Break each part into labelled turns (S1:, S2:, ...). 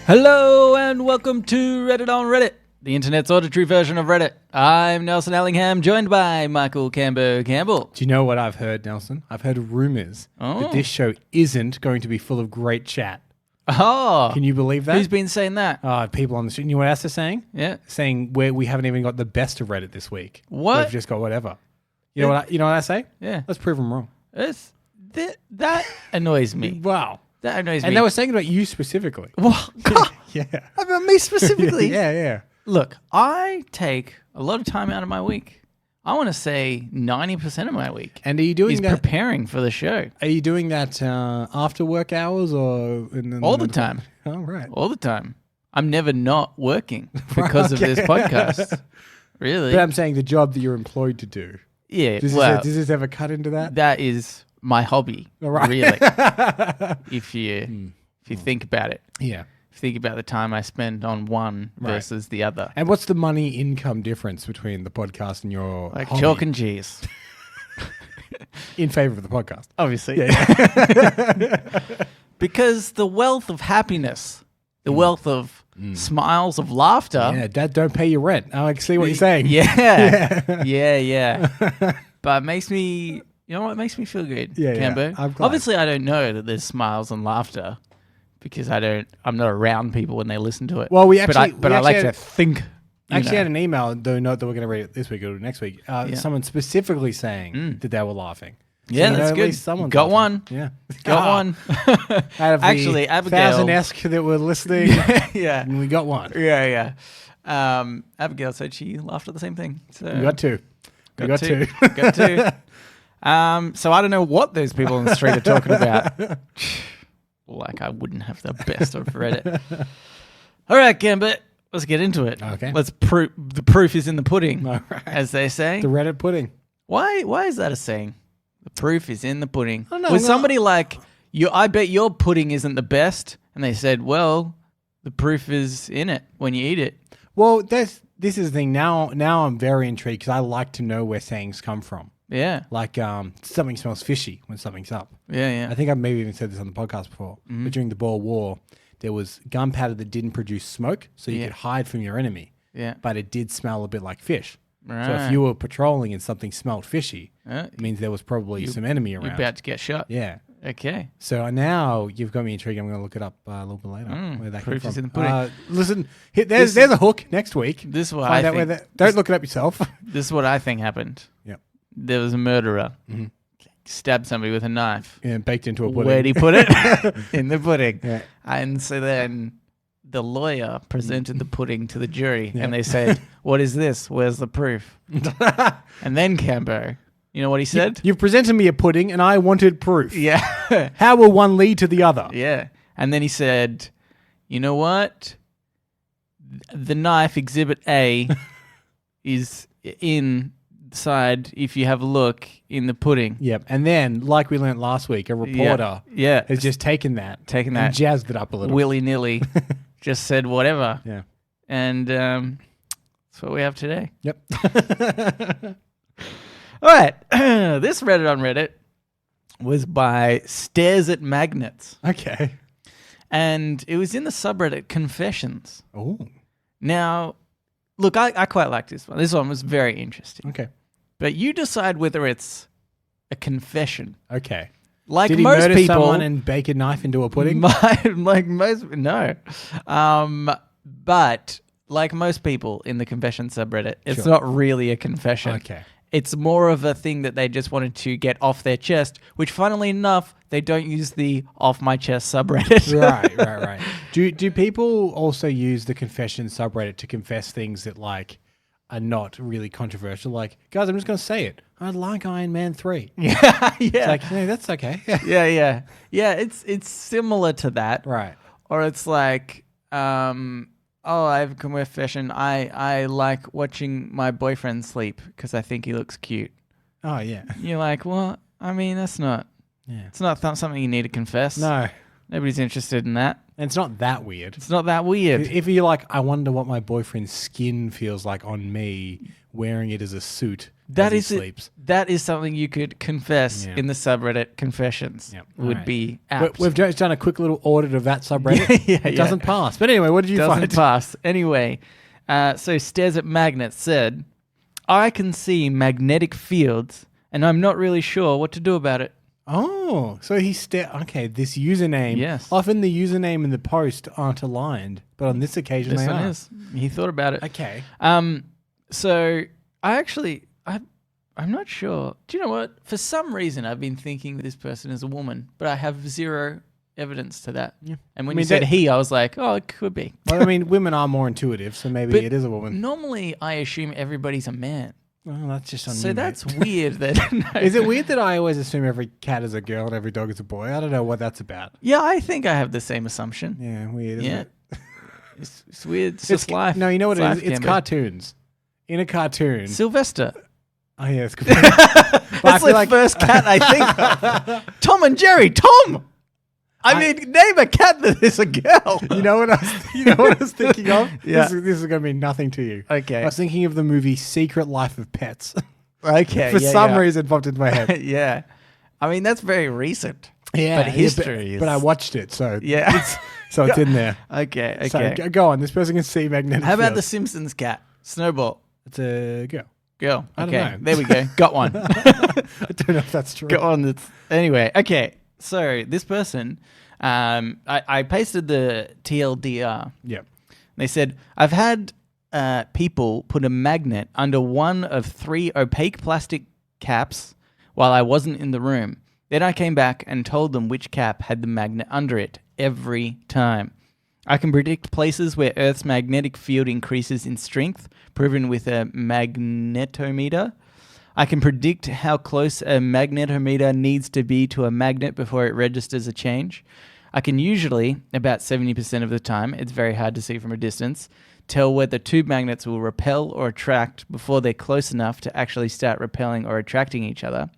S1: Hello and welcome to Reddit on Reddit, the internet's auditory version of Reddit. I'm Nelson Allingham, joined by Michael Campbell.
S2: Do you know what I've heard, Nelson? I've heard rumors that this show isn't going to be full of great chat.
S1: Oh.
S2: Can you believe that?
S1: Who's been saying that?
S2: People on the street. You know what else they're saying?
S1: Yeah.
S2: Saying we haven't even got the best of Reddit this week.
S1: What?
S2: We've just got whatever. You know what I say?
S1: Yeah.
S2: Let's prove them wrong.
S1: That annoys me.
S2: Wow.
S1: That annoys me.
S2: And they were saying about you specifically.
S1: Well,
S2: Yeah.
S1: about me specifically?
S2: Yeah.
S1: Look, I take a lot of time out of my week. I want to say 90% of my week
S2: And are you doing
S1: is
S2: that?
S1: preparing for the show.
S2: Are you doing that after work hours or
S1: All the time.
S2: Oh, right.
S1: All the time. I'm never not working because of this podcast. Really?
S2: But I'm saying the job that you're employed to do.
S1: Yeah.
S2: Does this ever cut into that?
S1: That is my hobby,
S2: Right.
S1: really. If you think about it.
S2: Yeah.
S1: If you think about the time I spend on one versus the other.
S2: And what's the money income difference between the podcast and your
S1: Like
S2: hobby?
S1: chalk and cheese.
S2: In favor of the podcast?
S1: Obviously.
S2: Yeah.
S1: Because the wealth of happiness, the wealth of smiles, of laughter.
S2: Yeah, Dad, don't pay your rent. I see what you're saying.
S1: Yeah. But it makes me, you know what? It makes me feel good,
S2: Yeah,
S1: Cambo.
S2: I'm glad.
S1: Obviously, I don't know that there's smiles and laughter because I'm not around people when they listen to it.
S2: Well,
S1: I like to think.
S2: Actually had an email, though not that we're going to read it this week or next week, someone specifically saying that they were laughing. So,
S1: Yeah, that's
S2: at
S1: good.
S2: least someone's
S1: Got
S2: laughing.
S1: one.
S2: Yeah.
S1: Got one.
S2: Out of the
S1: Actually, Abigail.
S2: 1,000-esque that were listening,
S1: Yeah.
S2: and we got one.
S1: Yeah. Abigail said she laughed at the same thing. So
S2: We got two. We got two.
S1: Got two. So I don't know what those people on the street are talking about. Like I wouldn't have the best of Reddit. All right, Gambit, let's get into it.
S2: Okay.
S1: The proof is in the pudding,
S2: All right.
S1: as they say.
S2: The Reddit pudding.
S1: Why is that a saying? The proof is in the pudding.
S2: I don't know,
S1: Was
S2: well-
S1: somebody like, I bet your pudding isn't the best, and they said, well, the proof is in it when you eat it.
S2: Well, this is the thing. Now I'm very intrigued because I like to know where sayings come from.
S1: Yeah.
S2: Like something smells fishy when something's up.
S1: Yeah.
S2: I think I've maybe even said this on the podcast before. But during the Boer War, there was gunpowder that didn't produce smoke, so you could hide from your enemy.
S1: Yeah.
S2: But it did smell a bit like fish.
S1: Right.
S2: So if you were patrolling and something smelled fishy,
S1: Uh,
S2: it means there was probably some enemy around.
S1: You're about to get shot.
S2: Yeah.
S1: Okay.
S2: So now you've got me intrigued. I'm going to look it up a little bit later. Where that
S1: proof
S2: came
S1: is
S2: from.
S1: in the pudding.
S2: Listen, there's a hook next week.
S1: This is what
S2: Find
S1: I
S2: out
S1: think.
S2: where don't look it up yourself.
S1: This is what I think happened.
S2: Yep.
S1: There was a murderer. Stabbed somebody with a knife.
S2: And baked into a pudding.
S1: Where'd he put it? In the pudding.
S2: Yeah.
S1: And so then the lawyer presented the pudding to the jury and they said, what is this? Where's the proof? And then Cambo, you know what he said?
S2: You've presented me a pudding and I wanted proof.
S1: Yeah.
S2: How will one lead to the other?
S1: Yeah. And then he said, you know what? The knife, Exhibit A, is inside, if you have a look, in the pudding.
S2: Yep. And then, like we learnt last week, a reporter has just taken that and jazzed it up a little.
S1: Willy-nilly, just said whatever.
S2: Yeah.
S1: And that's what we have today.
S2: Yep.
S1: All right. This Reddit on Reddit was by Stares at Magnets.
S2: Okay.
S1: And it was in the subreddit Confessions.
S2: Oh.
S1: Now, look, I quite like this one. This one was very interesting.
S2: Okay.
S1: But you decide whether it's a confession.
S2: Okay.
S1: Like
S2: Did he
S1: most
S2: murder
S1: people,
S2: someone and bake a knife into a pudding?
S1: no. But like most people in the confession subreddit, it's
S2: Sure.
S1: not really a confession.
S2: Okay.
S1: It's more of a thing that they just wanted to get off their chest, which funnily enough, they don't use the off my chest subreddit.
S2: Right. Do people also use the confession subreddit to confess things that like are not really controversial? Like, guys, I'm just going to say it. I like Iron Man 3.
S1: Yeah.
S2: It's like, yeah, that's okay.
S1: Yeah. It's similar to that.
S2: Right.
S1: Or it's like, I have a confession. I like watching my boyfriend sleep because I think he looks cute.
S2: Oh, yeah.
S1: You're like, well, I mean, that's not.
S2: Yeah.
S1: It's not something you need to confess.
S2: No.
S1: Nobody's interested in that.
S2: And it's not that weird.
S1: It's not that weird.
S2: If you're like, I wonder what my boyfriend's skin feels like on me wearing it as a suit,
S1: That
S2: as he
S1: is it.
S2: sleeps.
S1: That is something you could confess
S2: Yeah.
S1: in the subreddit confessions.
S2: Yep.
S1: Would
S2: Alright.
S1: be apt.
S2: We've just done a quick little audit of that subreddit.
S1: Yeah,
S2: It doesn't pass. But anyway, what did you
S1: Doesn't
S2: find?
S1: pass. Anyway, so Stares at Magnets said, I can see magnetic fields and I'm not really sure what to do about it.
S2: Oh, so okay, this username.
S1: Yes.
S2: Often the username and the post aren't aligned, but on this occasion
S1: This
S2: they
S1: one
S2: are.
S1: is. He thought about it.
S2: Okay.
S1: So I'm not sure. Do you know what? For some reason, I've been thinking this person is a woman, but I have zero evidence to that.
S2: Yeah.
S1: And when
S2: I mean,
S1: you said
S2: that-
S1: he, I was like, oh, it could be.
S2: Well, I mean, women are more intuitive, so maybe
S1: But
S2: it is a woman.
S1: Normally, I assume everybody's a man.
S2: Well, that's just on
S1: So
S2: you, mate.
S1: that's weird. That no.
S2: Is it weird that I always assume every cat is a girl and every dog is a boy? I don't know what that's about.
S1: Yeah, I think I have the same assumption.
S2: Yeah, weird, isn't
S1: Yeah.
S2: it?
S1: It's weird. It's just life.
S2: No, you know what
S1: It's
S2: it
S1: life,
S2: is? It's
S1: Gambo.
S2: cartoons. In a cartoon.
S1: Sylvester.
S2: Oh, yeah, it's good.
S1: That's the first cat I think of. Tom and Jerry. Tom! I mean, name a cat that is a girl.
S2: You know what I was thinking of?
S1: Yeah.
S2: This is going to mean nothing to you.
S1: Okay.
S2: I was thinking of the movie Secret Life of Pets.
S1: Okay.
S2: For some reason, popped into my head.
S1: Yeah. I mean, that's very recent.
S2: Yeah,
S1: But history
S2: But I
S1: is-
S2: watched it, so
S1: Yeah.
S2: it's in there.
S1: Okay.
S2: So go on. This person can see magnetic.
S1: How about the
S2: fields.
S1: Simpsons cat? Snowball.
S2: It's a girl.
S1: Girl.
S2: I don't
S1: Okay.
S2: know.
S1: There we go. Got one.
S2: I don't know if that's true.
S1: Got one. Anyway. Okay. So this person, I pasted the TLDR.
S2: Yep.
S1: They said, I've had people put a magnet under one of 3 opaque plastic caps while I wasn't in the room. Then I came back and told them which cap had the magnet under it every time. I can predict places where Earth's magnetic field increases in strength, proven with a magnetometer. I can predict how close a magnetometer needs to be to a magnet before it registers a change. I can usually, about 70% of the time, it's very hard to see from a distance, tell whether 2 magnets will repel or attract before they're close enough to actually start repelling or attracting each other.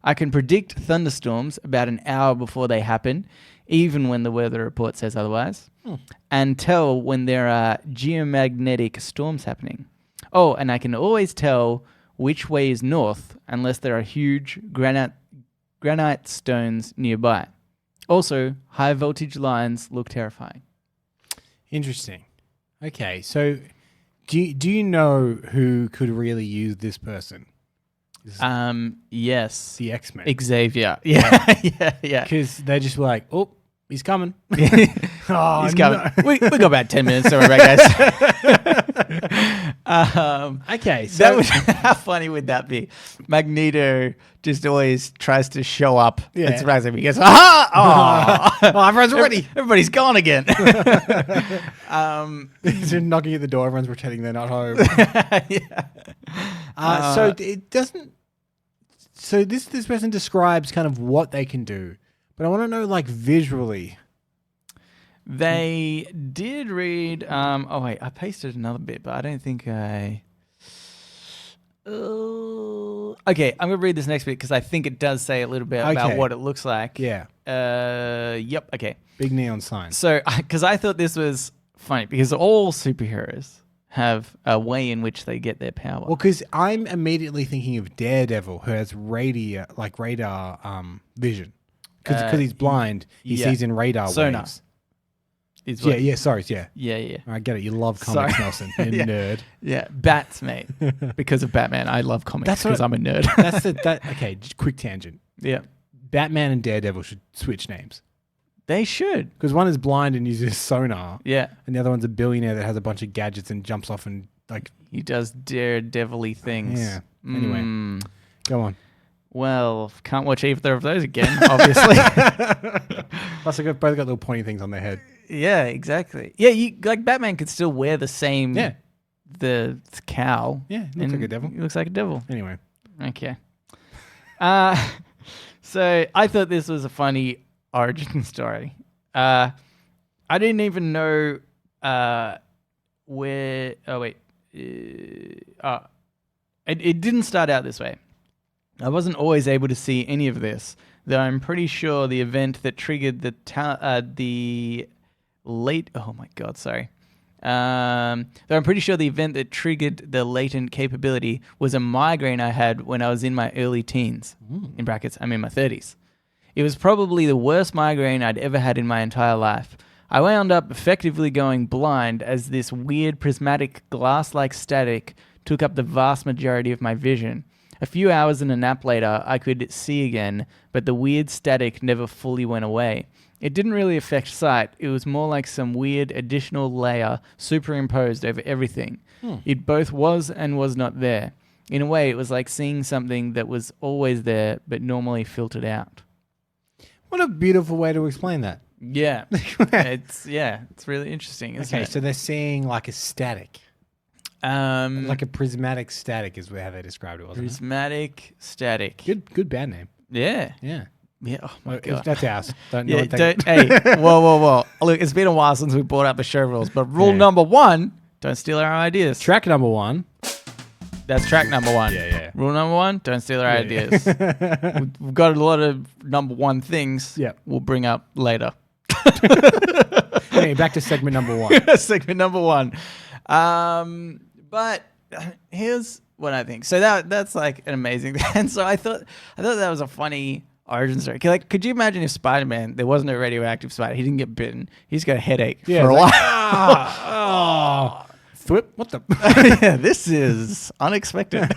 S1: I can predict thunderstorms about an hour before they happen, even when the weather report says otherwise, and tell when there are geomagnetic storms happening. Oh, and I can always tell which way is north unless there are huge granite stones nearby. Also, high voltage lines look terrifying.
S2: Interesting. Okay, so do you know who could really use this person?
S1: Yes.
S2: The X-Men.
S1: Xavier. Yeah.
S2: Because they just were like, oh, he's coming. Oh,
S1: He's coming.
S2: no.
S1: We got about 10 minutes, so we're right, guys.
S2: Okay, so
S1: That would, how funny would that be? Magneto just always tries to show up.
S2: Yeah.
S1: And surprise him. He goes, aha!
S2: oh, everyone's ready.
S1: Everybody's gone again.
S2: They're knocking at the door. Everyone's pretending they're not home.
S1: Yeah.
S2: So it doesn't. So this person describes kind of what they can do, but I want to know like visually.
S1: They did read. Oh wait, I pasted another bit, but I don't think I. Okay, I'm gonna read this next bit because I think it does say a little bit about
S2: Okay.
S1: what it looks like.
S2: Yeah,
S1: Yep. Okay.
S2: big neon sign.
S1: So, because I thought this was funny because all superheroes have a way in which they get their power.
S2: Well, because I'm immediately thinking of Daredevil, who has radar vision. Because he's blind, he
S1: yeah.
S2: sees in radar
S1: Sonar.
S2: waves.
S1: Is
S2: Yeah,
S1: what-
S2: yeah, sorry, yeah.
S1: yeah.
S2: I get it. You love comics,
S1: Sorry.
S2: Nelson. You
S1: Yeah.
S2: nerd.
S1: Yeah, Bats, mate. Because of Batman, I love comics
S2: That's what-
S1: because I'm a nerd.
S2: Okay, just quick tangent.
S1: Yeah,
S2: Batman and Daredevil should switch names.
S1: they should.
S2: Because one is blind and uses sonar,
S1: Yeah,
S2: and the other one's a billionaire that has a bunch of gadgets and jumps off and like.
S1: he does daredevil-y things.
S2: Yeah. Anyway.
S1: Mm.
S2: Go on.
S1: Well, can't watch either of those again, obviously.
S2: Plus, they both got little pointy things on their head.
S1: Yeah, exactly. Yeah, like Batman could still wear the same.
S2: Yeah.
S1: The cowl.
S2: Yeah, looks like a devil.
S1: He looks like a devil.
S2: Anyway.
S1: Okay. So I thought this was a funny origin story. I didn't even know where. Oh wait. It didn't start out this way. I wasn't always able to see any of this, though I'm pretty sure the event that triggered the late. Oh my god, sorry. Though I'm pretty sure the event that triggered the latent capability was a migraine I had when I was in my early teens. In brackets, I'm in my 30s. It was probably the worst migraine I'd ever had in my entire life. I wound up effectively going blind as this weird prismatic glass-like static took up the vast majority of my vision. A few hours and a nap later, I could see again, but the weird static never fully went away. It didn't really affect sight. It was more like some weird additional layer superimposed over everything. It both was and was not there. In a way, it was like seeing something that was always there, but normally filtered out.
S2: What a beautiful way to explain that.
S1: Yeah. It's really interesting, isn't it?
S2: Okay, so they're seeing like a static. Like a prismatic static is how they described it, wasn't it?
S1: Prismatic static.
S2: Good band name.
S1: Yeah.
S2: Yeah.
S1: Yeah. Oh my God.
S2: That's ours.
S1: Hey, whoa. Look, it's been a while since we brought up the show rules, but rule number 1, don't steal our ideas.
S2: Track number 1.
S1: That's track number 1.
S2: Yeah.
S1: Rule number 1, don't steal our ideas. We've got a lot of number 1 things we'll bring up later.
S2: Okay, back to segment number 1.
S1: Segment number 1. But here's what I think. So that's like an amazing thing. And so I thought that was a funny origin story. Like, could you imagine if Spider-Man, there wasn't a radioactive spider, he didn't get bitten, he's got a headache for a while.
S2: Thwip? What the?
S1: Yeah, this is unexpected.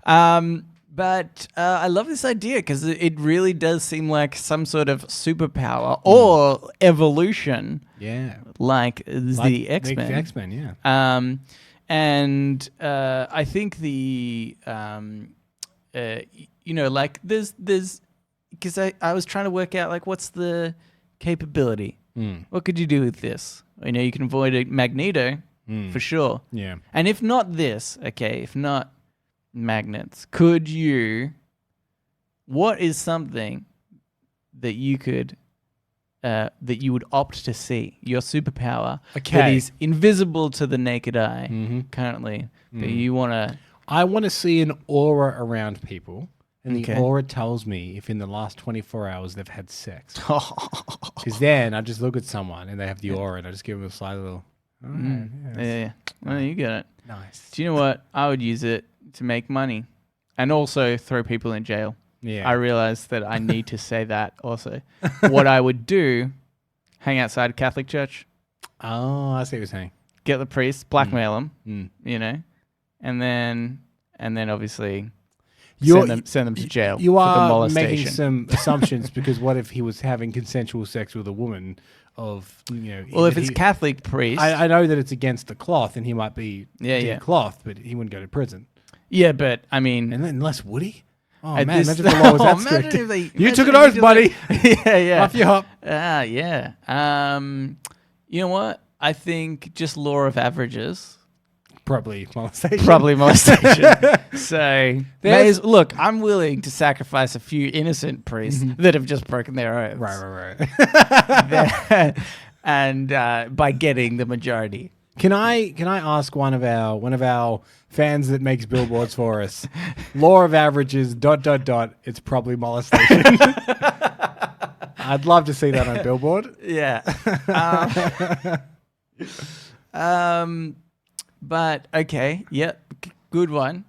S1: But I love this idea because it really does seem like some sort of superpower or evolution.
S2: Yeah.
S1: Like the X-Men.
S2: The X-Men, yeah.
S1: And I think the, like there's, because I was trying to work out like what's the capability? What could you do with this? You can avoid a Magneto for sure.
S2: Yeah.
S1: And if not this, if not magnets, what is something that you could, that you would opt to see, your superpower that is invisible to the naked eye currently, that you want to...
S2: I want to see an aura around people, and the aura tells me if in the last 24 hours they've had sex. Because then I just look at someone and they have the aura and I just give them a slight little...
S1: Yeah. Well, you get it.
S2: Nice.
S1: Do you know what? I would use it to make money and also throw people in jail.
S2: Yeah.
S1: I realized that I need to say that also. What I would do, hang outside a Catholic church.
S2: Oh, I see what you're saying.
S1: Get the priest, blackmail them, and then obviously send them to jail.
S2: You
S1: for the
S2: are
S1: molestation.
S2: making some assumptions because what if he was having consensual sex with a woman of,
S1: Well, if it's Catholic priest.
S2: I know that it's against the cloth and he might be cloth, but he wouldn't go to prison.
S1: Yeah, but I mean...
S2: And then unless would he? Oh, man,
S1: this,
S2: imagine if the law was that strict. You took an oath, buddy.
S1: Yeah.
S2: Off your hop.
S1: Yeah. You know what? I think just law of averages.
S2: Probably molestation.
S1: So, look, I'm willing to sacrifice a few innocent priests that have just broken their oaths.
S2: Right.
S1: And by getting the majority.
S2: Can I ask one of our fans that makes billboards for us? Law of averages ... It's probably molestation. I'd love to see that on a billboard.
S1: Yeah. But okay, good one.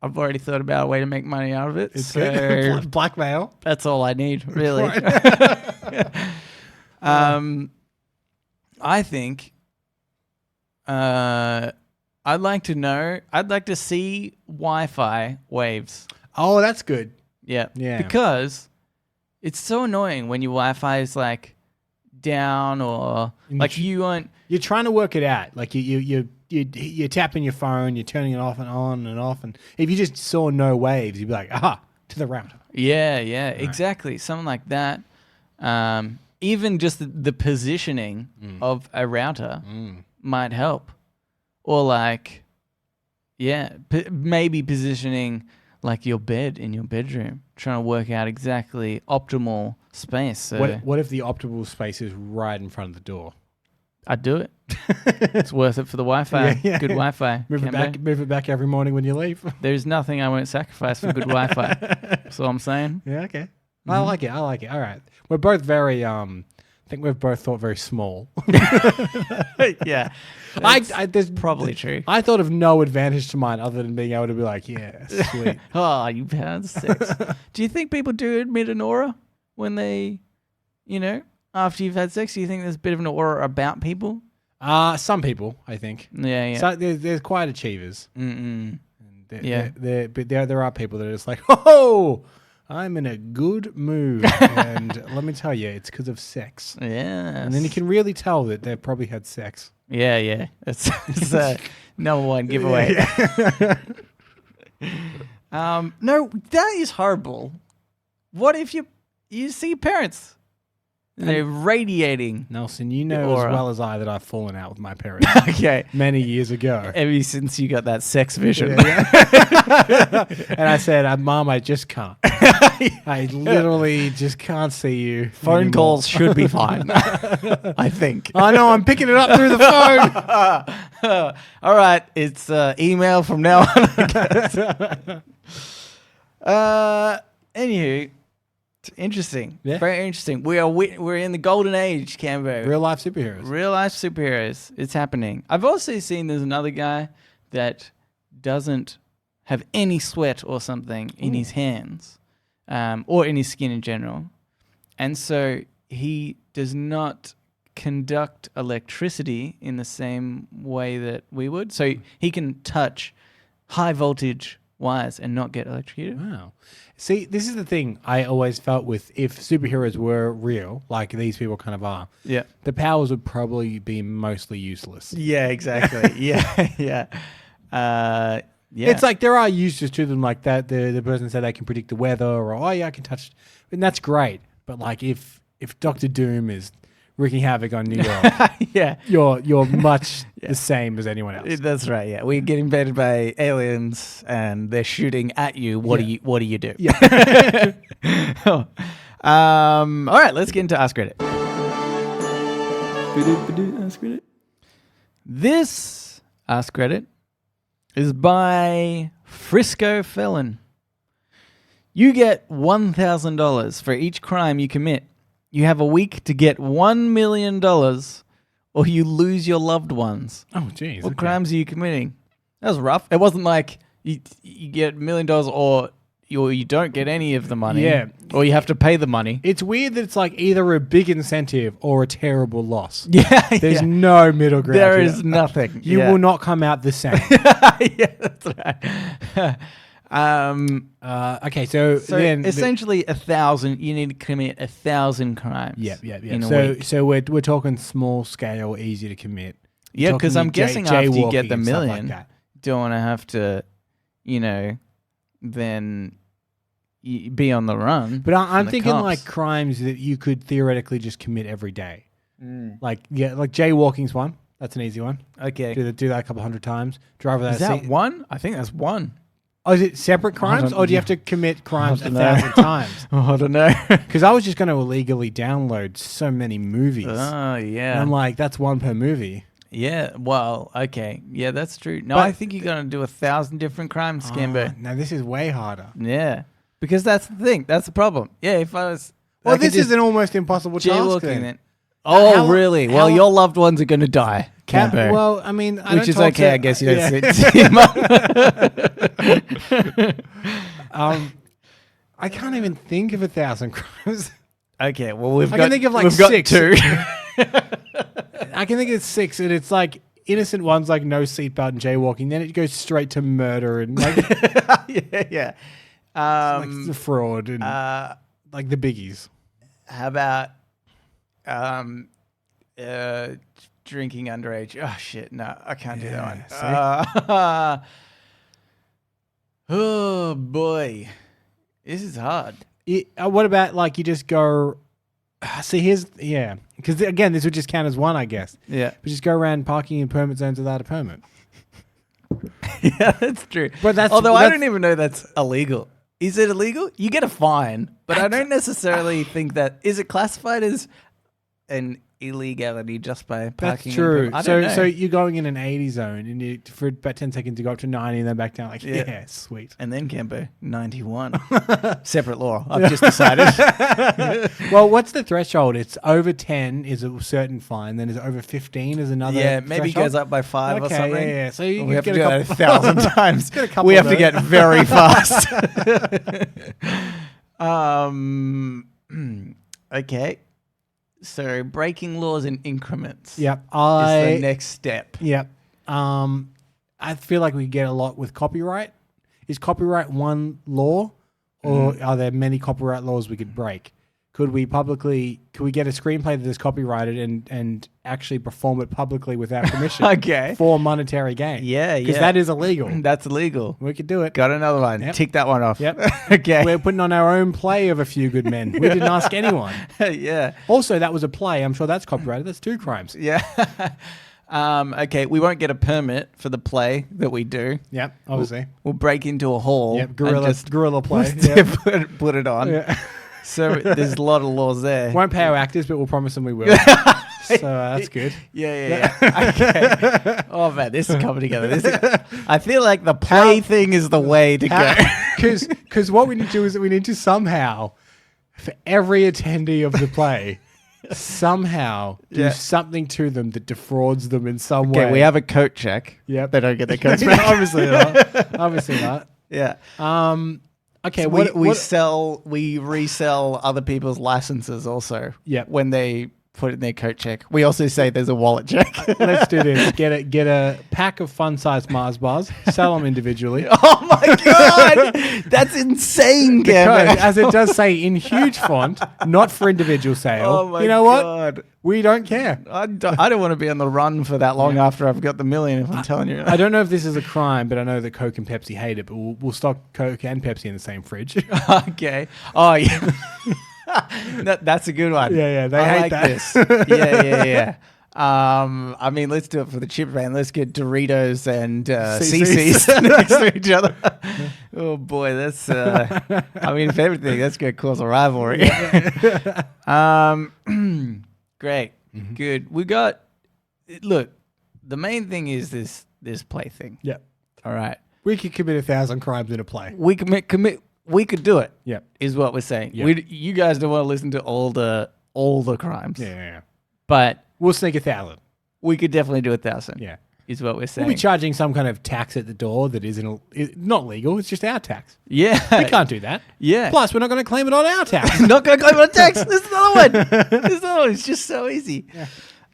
S1: I've already thought about a way to make money out of it.
S2: It's good. Blackmail.
S1: That's all I need, really. I think I'd like to see Wi-Fi waves.
S2: Oh, that's good.
S1: Yeah. Because it's so annoying when your Wi-Fi is like down or like you aren't.
S2: You're trying to work it out. Like you're tapping your phone, you're turning it off and on and off, and if you just saw no waves, you'd be like, to the router.
S1: Yeah, exactly. Something like that. Even just the positioning of a router might help. Or like, maybe positioning like your bed in your bedroom, trying to work out exactly optimal space. So
S2: what if the optimal space is right in front of the door?
S1: I'd do it. It's worth it for the Wi-Fi. Good Wi-Fi.
S2: Move it back every morning when you leave.
S1: There's nothing I won't sacrifice for good Wi-Fi. That's all I'm saying.
S2: Yeah, okay. I like it. All right. We're both very think we've both thought very small.
S1: Yeah.
S2: There's
S1: Probably true.
S2: I thought of no advantage to mine other than being able to be like, yeah, sweet.
S1: Oh, you've had sex. Do you think people do admit an aura when they, after you've had sex? Do you think there's a bit of an aura about people?
S2: Some people, I think.
S1: Yeah.
S2: So there's quite achievers.
S1: Mm-mm.
S2: But there are people that are just like, oh, I'm in a good mood. And let me tell you, it's because of sex.
S1: Yeah.
S2: And then you can really tell that they've probably had sex.
S1: Yeah. It's number one giveaway. No, that is horrible. What if you see your parents? They're radiating.
S2: Nelson, you know as well as I that I've fallen out with my parents
S1: Okay.
S2: many years ago.
S1: Ever since you got that sex vision.
S2: Yeah. And I said, Mom, I just can't. I literally just can't see you.
S1: Phone
S2: anymore.
S1: calls should be fine. I think.
S2: I know, I'm picking it up through the phone.
S1: All right. It's email from now on. Anywho. It's interesting.
S2: Yeah.
S1: Very interesting. We're in the golden age, Cambo.
S2: Real life superheroes.
S1: Real life superheroes. It's happening. I've also seen there's another guy that doesn't have any sweat or something in his hands, or in his skin in general. And so he does not conduct electricity in the same way that we would. So he can touch high voltage wires and not get electrocuted.
S2: Wow. See, this is the thing I always felt with if superheroes were real, like these people kind of are,
S1: Yeah.
S2: the powers would probably be mostly useless.
S1: Yeah, exactly. Yeah.
S2: It's like there are uses to them, like that. The person said they can predict the weather, or I can touch, and that's great. But like if Doctor Doom is wreaking havoc on New York,
S1: yeah,
S2: you're much the same as anyone else.
S1: That's right. Yeah, we get invaded by aliens and they're shooting at you. What do you do?
S2: Yeah.
S1: All right, let's get into Ask Reddit. Ask Reddit. This Ask Reddit is by Frisco Felon. You get $1,000 for each crime you commit. You have a week to get $1 million, or you lose your loved ones.
S2: Oh, geez.
S1: What crimes are you committing? That was rough. It wasn't like you get $1 million, or you don't get any of the money.
S2: Yeah.
S1: Or you have to pay the money.
S2: It's weird that it's like either a big incentive or a terrible loss.
S1: Yeah.
S2: There's no middle ground.
S1: There
S2: here.
S1: is nothing.
S2: You will not come out the same.
S1: Yeah, that's right.
S2: Okay, so then
S1: essentially 1,000. You need to commit 1,000 crimes.
S2: Yeah.
S1: In a week.
S2: So we're talking small scale, easy to commit.
S1: Yeah, because I'm guessing after you get the million,
S2: like
S1: don't want to have to, then be on the run.
S2: But I'm
S1: the
S2: thinking
S1: cops.
S2: like crimes that you could theoretically just commit every day. Like jaywalking's one. That's an easy one.
S1: Okay.
S2: Do that a couple hundred times. Drive without
S1: Is that one? I think that's one.
S2: Oh, is it separate crimes, or do you have to commit crimes 1,000 times?
S1: I don't know.
S2: Because I was just going to illegally download so many movies.
S1: Oh, yeah.
S2: And I'm like, that's one per movie.
S1: Yeah, well, okay. Yeah, that's true. No,
S2: But-
S1: I think you're going to do 1,000 different crimes, Scambo.
S2: Now, this is way harder.
S1: Yeah. Because that's the thing. That's the problem. Yeah, if I was...
S2: Well,
S1: I could
S2: this
S1: just
S2: is an almost impossible task
S1: jaywalking
S2: then.
S1: then. Oh, really?
S2: how-
S1: Well, your loved ones are going to die, Cambo.
S2: Well, I mean... I
S1: Which
S2: don't
S1: is
S2: talk
S1: okay,
S2: to-
S1: I guess you don't
S2: yeah.
S1: see him up.
S2: I can't even think of 1,000 crimes.
S1: Okay, well, we've
S2: I
S1: got...
S2: can think of like
S1: we've got
S2: 6.
S1: 2.
S2: I can think of 6, and it's like innocent ones like no seatbelt and jaywalking. Then it goes straight to murder and like,
S1: yeah.
S2: like the fraud and like the biggies.
S1: How about drinking underage? Oh, shit. No, I can't do that one. Oh, boy. This is hard.
S2: What about like you just go... See, because again, this would just count as one, I guess.
S1: Yeah.
S2: But just go around parking in permit zones without a permit.
S1: Yeah, that's true.
S2: But
S1: Although I don't even know that's illegal. Is it illegal? You get a fine, but I don't necessarily think that... Is it classified as an illegality just by
S2: That's
S1: parking.
S2: true.
S1: I don't know.
S2: So you're going in an 80 zone, and you, for about 10 seconds you go up to 90 and then back down. Like, yeah sweet.
S1: And then Campo 91. Separate law. I've just decided.
S2: Well, what's the threshold? It's over 10 is a certain fine. Then is it over 15 is another.
S1: Yeah, maybe it
S2: threshold?
S1: goes up by 5 or
S2: Okay,
S1: something.
S2: yeah. So you
S1: We have to
S2: get
S1: do
S2: a
S1: that
S2: couple,
S1: 1,000 times.
S2: get a couple
S1: We
S2: of
S1: have to
S2: those.
S1: get very fast. Okay. So breaking laws in increments.
S2: Yep.
S1: Is the next step.
S2: Yep. I feel like we get a lot with copyright. Is copyright one law, or are there many copyright laws we could break? Could we get a screenplay that is copyrighted and actually perform it publicly without permission?
S1: Okay.
S2: For monetary gain.
S1: Yeah,
S2: Because that is illegal.
S1: That's illegal.
S2: We could do it.
S1: Got another one.
S2: Yep.
S1: Tick that one off.
S2: Yep.
S1: Okay.
S2: We're putting on our own play of A Few Good Men. We didn't ask anyone.
S1: Yeah.
S2: Also, that was a play. I'm sure that's copyrighted. That's 2 crimes.
S1: Yeah. Okay, we won't get a permit for the play that we do.
S2: Yep, obviously.
S1: We'll break into a hall.
S2: Yep,
S1: and
S2: guerrilla play.
S1: just put it on.
S2: Yeah.
S1: So there's a lot of laws there.
S2: Won't pay our actors, but we'll promise them we will. So that's good.
S1: Yeah. Okay. Oh man, this is coming together. I feel like the play thing is the way to go.
S2: Because what we need to do is that we need to somehow, for every attendee of the play, somehow do something to them that defrauds them in some way.
S1: Okay, we have a coat check.
S2: Yep.
S1: They don't get their coats back.
S2: Obviously not. Obviously not.
S1: Yeah.
S2: Okay.
S1: So
S2: what
S1: we resell other people's licenses also.
S2: Yep.
S1: When they put in their coat check. We also say there's a wallet check.
S2: Let's do this. Get a pack of fun-sized Mars bars. Sell them individually.
S1: Oh my god, that's insane, Gavin.
S2: Because, as it does say in huge font, not for individual sale.
S1: Oh my
S2: you know
S1: god.
S2: what? We don't care.
S1: I don't want to be on the run for that long after I've got the million, if I'm telling you.
S2: I don't know if this is a crime, but I know that Coke and Pepsi hate it, but we'll stock Coke and Pepsi in the same fridge.
S1: Okay. Oh, yeah. That's a good one.
S2: Yeah, they
S1: I
S2: hate
S1: like
S2: that.
S1: this. Yeah. I mean, let's do it for the chip van. Let's get Doritos and
S2: CC's.
S1: CC's next to each other. Oh boy, that's. I mean, if everything, that's going to cause a rivalry. Great, good. We got. Look, the main thing is this play thing.
S2: Yep.
S1: All right.
S2: We could commit 1,000 crimes in a play.
S1: We commit. We could do it.
S2: Yep.
S1: Is what we're saying.
S2: Yep.
S1: You guys don't want to listen to all the crimes.
S2: Yeah.
S1: But
S2: We'll sneak 1,000.
S1: we could definitely do 1,000.
S2: Yeah.
S1: Is what we're saying.
S2: We'll be charging some kind of tax at the door that not legal. It's just our tax.
S1: Yeah.
S2: We can't do that.
S1: Yeah.
S2: Plus, we're not going to claim it on our tax.
S1: Not going to claim on tax. There's another one. It's just so easy.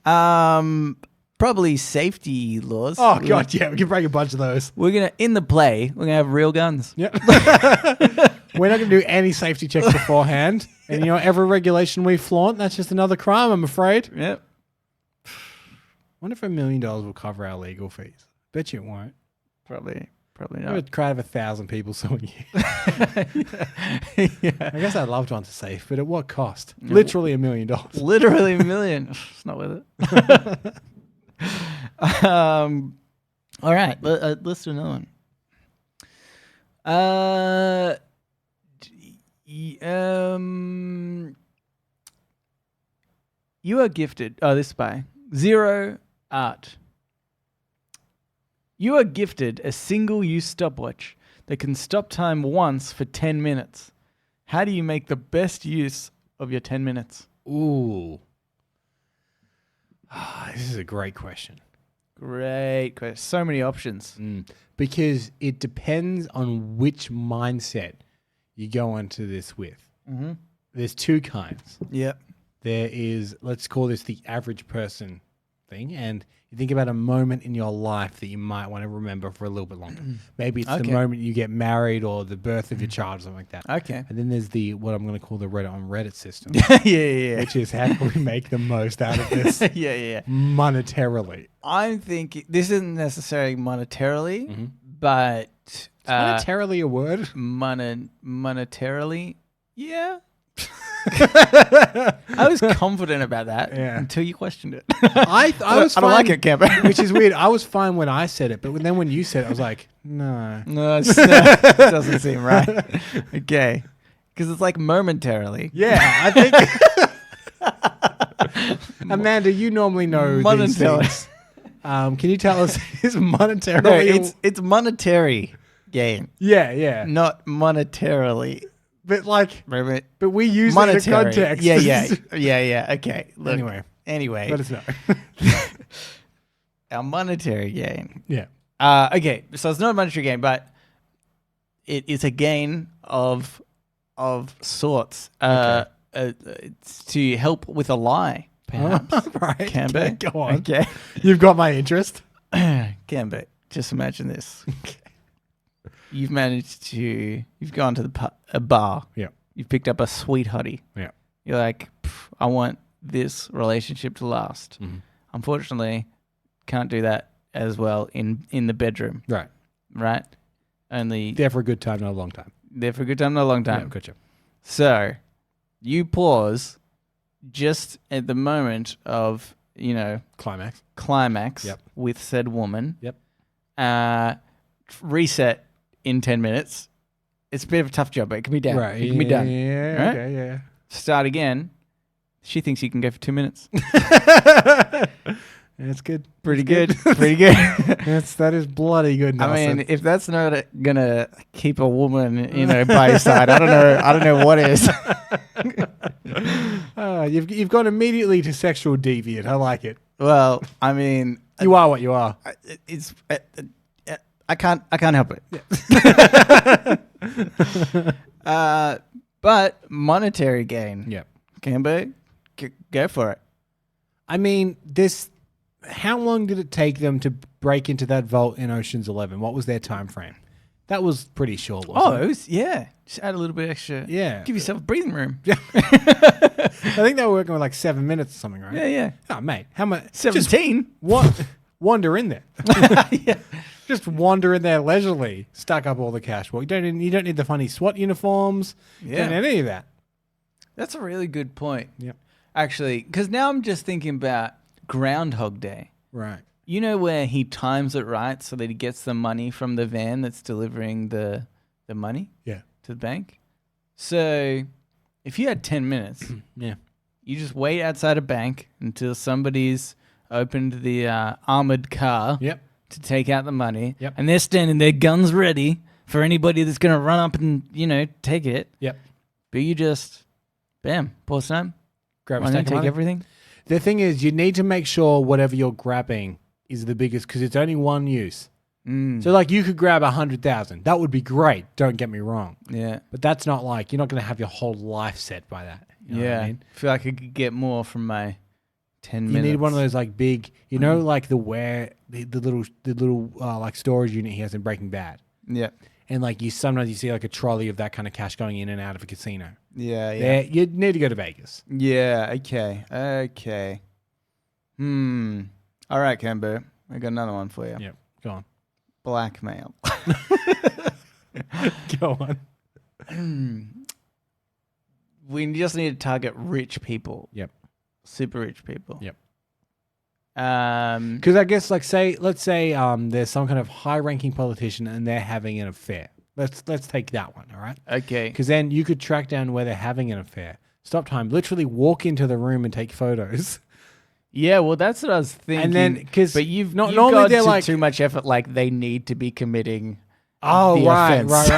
S2: Yeah.
S1: Probably safety laws.
S2: Oh, God, yeah. We can break a bunch of those.
S1: We're going to, in the play, we're going to have real guns.
S2: Yep. We're not going to do any safety checks beforehand. And, every regulation we flaunt, that's just another crime, I'm afraid.
S1: Yep.
S2: I wonder if $1 million will cover our legal fees. Bet you it won't.
S1: Probably
S2: We have
S1: not.
S2: a crowd of 1,000 people suing you.
S1: Yeah.
S2: I guess I'd love to want to safe, but at what cost? Literally $1 million.
S1: Literally $1 million. It's not worth it. All right, let's do another one. You are gifted. Oh, this is by Zero Art. You are gifted a single-use stopwatch that can stop time once for 10 minutes. How do you make the best use of your 10 minutes?
S2: Ooh. This is a great question.
S1: Great question. So many options.
S2: Because it depends on which mindset you go into this with.
S1: Mm-hmm.
S2: There's 2 kinds.
S1: Yep.
S2: There is, let's call this the average person thing, and you think about a moment in your life that you might want to remember for a little bit longer. Maybe it's the moment you get married or the birth of your child or something like that.
S1: Okay.
S2: And then there's what I'm going to call the Reddit on Reddit system,
S1: yeah.
S2: which is how can we make the most out of this
S1: Yeah.
S2: monetarily.
S1: I'm thinking this isn't necessarily monetarily, but
S2: Is monetarily a word?
S1: monetarily, yeah. I was confident about that until you questioned it.
S2: I was
S1: I don't like it, Camper.
S2: which is weird. I was fine when I said it, but then when you said it, I was like, no.
S1: No, it doesn't seem right. Okay. Because it's like momentarily.
S2: Yeah, I think Amanda, you normally know these
S1: Monetary.
S2: things. Can you tell us is monetarily?
S1: No, it's monetary gain,
S2: yeah.
S1: not monetarily.
S2: But like,
S1: Right?
S2: but we use it in
S1: Monetary.
S2: context.
S1: Yeah. Okay. Look, anyway,
S2: let us know.
S1: our monetary gain.
S2: Yeah.
S1: Okay, so it's not a monetary gain, but it is a gain of sorts. It's to help with a lie, perhaps.
S2: Right.
S1: Can
S2: Okay,
S1: be.
S2: go on.
S1: Okay.
S2: You've got my interest.
S1: Can be. Just imagine this. You've gone to a bar.
S2: Yeah.
S1: You've picked up a sweet hottie.
S2: Yeah.
S1: You're like, I want this relationship to last.
S2: Mm-hmm.
S1: Unfortunately, can't do that as well in the bedroom. Right? Only
S2: There for a good time, not a long time.
S1: there for a good time, not a long time.
S2: Yeah, gotcha.
S1: So you pause just at the moment of, climax
S2: Yep.
S1: with said woman.
S2: Yep.
S1: Reset in 10 minutes. It's a bit of a tough job, but it can be done.
S2: Right.
S1: It can be done.
S2: Yeah.
S1: Right?
S2: Okay. Yeah.
S1: Start again. She thinks you can go for 2 minutes.
S2: That's good.
S1: Pretty good. Pretty good.
S2: That is bloody good.
S1: I
S2: Nelson.
S1: mean, if that's not gonna keep a woman, by your side, I don't know what is.
S2: You've gone immediately to sexual deviant. I like it.
S1: Well, I mean,
S2: You are what you are.
S1: it's I can't help it. But monetary gain.
S2: Yeah.
S1: Can be. Go for it.
S2: I mean, how long did it take them to break into that vault in Ocean's 11? What was their time frame? That was pretty short, wasn't
S1: It was, yeah. Just add a little bit extra.
S2: Yeah.
S1: Give yourself a breathing room.
S2: Yeah. I think they were working with like 7 minutes or something, right?
S1: Yeah.
S2: Oh, mate. How much?
S1: 17.
S2: Wander in there.
S1: Yeah.
S2: Just wander in there leisurely. Stack up all the cash. Well, you don't need the funny SWAT uniforms. You don't need any of that.
S1: That's a really good point.
S2: Yep.
S1: Actually, because now I'm just thinking about Groundhog Day.
S2: Right.
S1: You know where he times it right so that he gets the money from the van that's delivering the money
S2: Yeah.
S1: to the bank? So if you had 10 minutes,
S2: Yeah.
S1: you just wait outside a bank until somebody's opened the armored car
S2: Yep.
S1: to take out the money.
S2: Yep.
S1: And they're standing there, guns ready for anybody that's going to run up and, take it.
S2: Yep.
S1: But you just, bam, pause time.
S2: Grab a
S1: Why
S2: stack
S1: not
S2: of
S1: take
S2: money.
S1: everything?
S2: The thing is, you need to make sure whatever you're grabbing is the biggest because it's only one use. So, like, you could grab 100,000. That would be great. Don't get me wrong.
S1: Yeah.
S2: But that's not like you're not going to have your whole life set by that. You know what I mean?
S1: I feel like I could get more from my 10
S2: You
S1: minutes.
S2: need one of those like big, like the little like storage unit he has in Breaking Bad,
S1: Yeah.
S2: and like sometimes you see like a trolley of that kind of cash going in and out of a casino.
S1: Yeah.
S2: You need to go to Vegas.
S1: Yeah. Okay. All right, Cambo. I got another one for you.
S2: Yep. Go on.
S1: Blackmail.
S2: Go on.
S1: We just need to target rich people.
S2: Yep.
S1: Super rich people.
S2: Yep.
S1: Um.
S2: Because I guess let's say there's some kind of high-ranking politician and they're having an affair. Let's take that one. All right.
S1: Okay.
S2: Because then you could track down where they're having an affair. Stop time. Literally walk into the room and take photos.
S1: Yeah, well, that's what I was thinking.
S2: And then,
S1: but you've
S2: not
S1: you've
S2: normally
S1: gone
S2: they're
S1: to
S2: like
S1: too much effort. Like they need to be committing.
S2: Oh,
S1: the
S2: right.
S1: offense.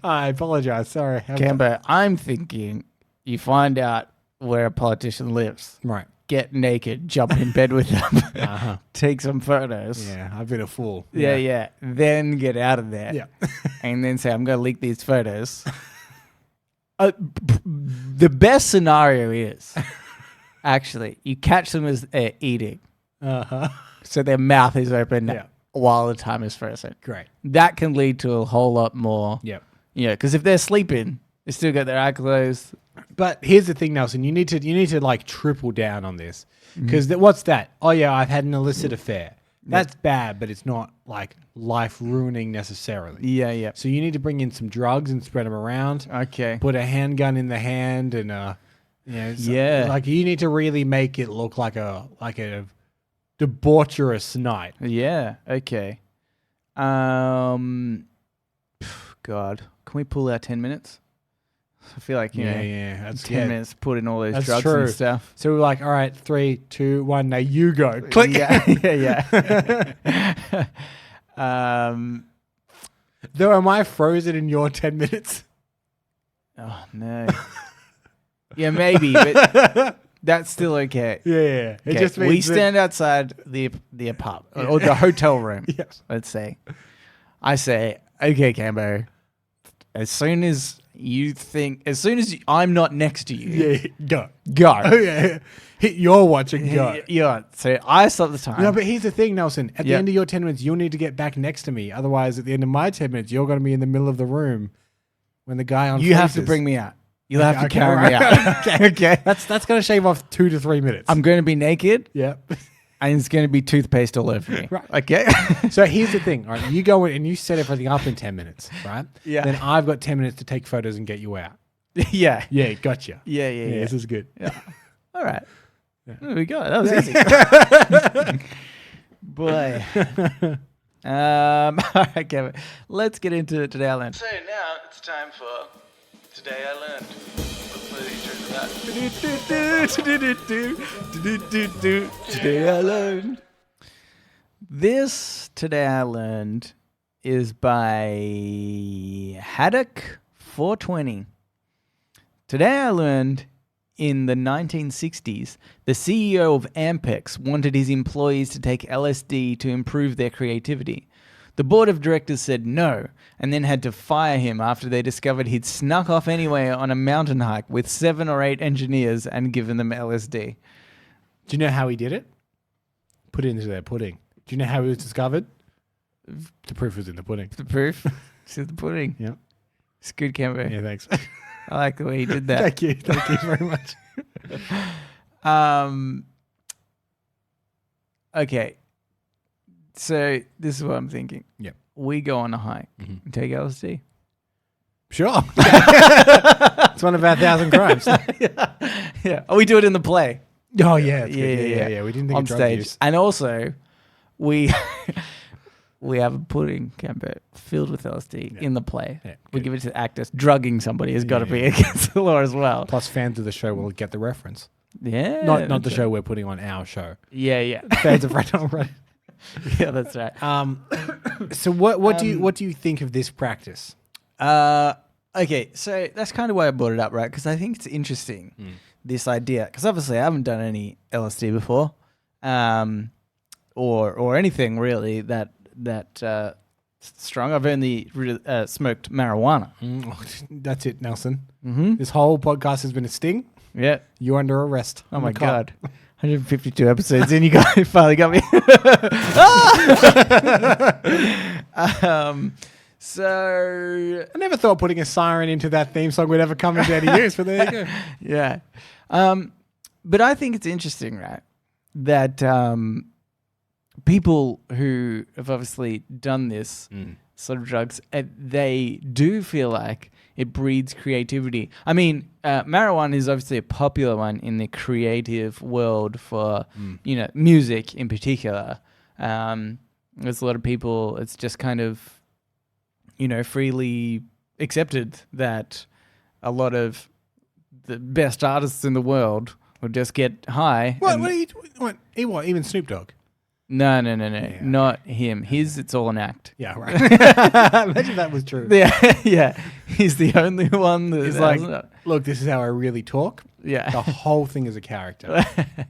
S2: I apologize. Sorry.
S1: Cambo, I'm thinking you find out where a politician lives,
S2: Right.
S1: get naked, jump in bed with them, take some photos.
S2: Yeah, I've been a fool.
S1: Yeah. Then get out of there.
S2: Yeah.
S1: And then say, I'm going to leak these photos. The best scenario is, actually, you catch them as they're eating. So their mouth is open while the time is frozen.
S2: Great.
S1: That can lead to a whole lot more.
S2: Yep.
S1: Yeah, because if they're sleeping, they still got their eye closed.
S2: But here's the thing, Nelson. You need to like triple down on this. Because what's that? Oh, yeah, I've had an illicit affair. That's bad, but it's not like life ruining necessarily.
S1: Yeah.
S2: So you need to bring in some drugs and spread them around.
S1: Okay.
S2: Put a handgun in the hand and
S1: Yeah.
S2: like you need to really make it look like a debaucherous night.
S1: Yeah. Okay. God, can we pull out 10 minutes? I feel like, you know,
S2: That's
S1: 10 minutes to put in all those
S2: That's
S1: drugs
S2: true.
S1: and stuff.
S2: So we're like, all right, 3, 2, 1, now you go. Click.
S1: Yeah.
S2: Though, am I frozen in your 10 minutes?
S1: Oh, no. Yeah, maybe, but that's still okay.
S2: Yeah. It just means
S1: we stand outside the apartment or the hotel room.
S2: Yes.
S1: Let's say. I say, okay, Cambo, as soon as I'm not next to you,
S2: Go.
S1: go.
S2: Oh, yeah. Hit your watch and go.
S1: Yeah. So I stop the time.
S2: No, but here's the thing, Nelson. At the end of your 10 minutes, you'll need to get back next to me. Otherwise, at the end of my 10 minutes, you're going to be in the middle of the room when the guy on
S1: You have to bring me out. You'll have to carry me
S2: out.
S1: out. Okay.
S2: That's going to shave off 2 to 3 minutes.
S1: I'm going to be naked.
S2: Yeah.
S1: And it's going to be toothpaste all over me.
S2: Right.
S1: Okay.
S2: So here's the thing. All right, you go in and you set everything up in 10 minutes, right?
S1: Yeah.
S2: Then I've got 10 minutes to take photos and get you out.
S1: Yeah.
S2: Yeah, gotcha.
S1: Yeah.
S2: This is good.
S1: Yeah. All right. There we go. That was easy. Boy. All right, Kevin. Let's get into Today I Learned. So now it's time for Today I Learned. Let's play the intro to that. Today I Learned. This Today I Learned is by Haddock 420. Today I learned in the 1960s, the CEO of Ampex wanted his employees to take LSD to improve their creativity. The board of directors said no, and then had to fire him after they discovered he'd snuck off anyway on a mountain hike with 7 or 8 engineers and given them LSD.
S2: Do you know how he did it? Put it into their pudding. Do you know how it was discovered? The proof was in the pudding.
S1: The proof? It's in the pudding.
S2: Yeah.
S1: It's good, Cambo.
S2: Yeah, thanks.
S1: I like the way he did that.
S2: Thank you very much.
S1: Okay. So this is what I'm thinking.
S2: Yep.
S1: We go on a hike and take LSD.
S2: Sure. It's one of our 1,000 crimes.
S1: Yeah. Oh, we do it in the play.
S2: Oh, yeah.
S1: Yeah.
S2: We didn't think
S1: on
S2: of drug
S1: stage.
S2: use.
S1: And also, we have a pudding camper filled with LSD in the play.
S2: Yeah,
S1: we
S2: good.
S1: give it to the actors. Drugging somebody has got to be against the law as well.
S2: Plus, fans of the show will get the reference.
S1: Yeah.
S2: Not the show we're putting on our show.
S1: Yeah.
S2: Fans of Right on Right.
S1: Yeah, that's right.
S2: So what do you think of this practice?
S1: Okay, so that's kind of why I brought it up, right? Because I think it's interesting, this idea. Because obviously I haven't done any LSD before, or anything really that strong. I've only smoked marijuana.
S2: That's it, Nelson.
S1: Mm-hmm.
S2: This whole podcast has been a sting.
S1: Yeah.
S2: You're under arrest.
S1: Oh my God. 152 episodes in, you finally got me. So
S2: I never thought putting a siren into that theme song would ever come into any use, but there you go.
S1: Yeah. But I think it's interesting, right, that people who have obviously done this sort of drugs, they do feel like it breeds creativity. I mean, marijuana is obviously a popular one in the creative world for, music in particular. There's a lot of people, it's just kind of, freely accepted that a lot of the best artists in the world will just get high.
S2: Even Snoop Dogg?
S1: No, not him. It's all an act.
S2: Yeah, right. Imagine that was true.
S1: Yeah. He's the only one that
S2: He's like, look, this is how I really talk.
S1: Yeah.
S2: The whole thing is a character.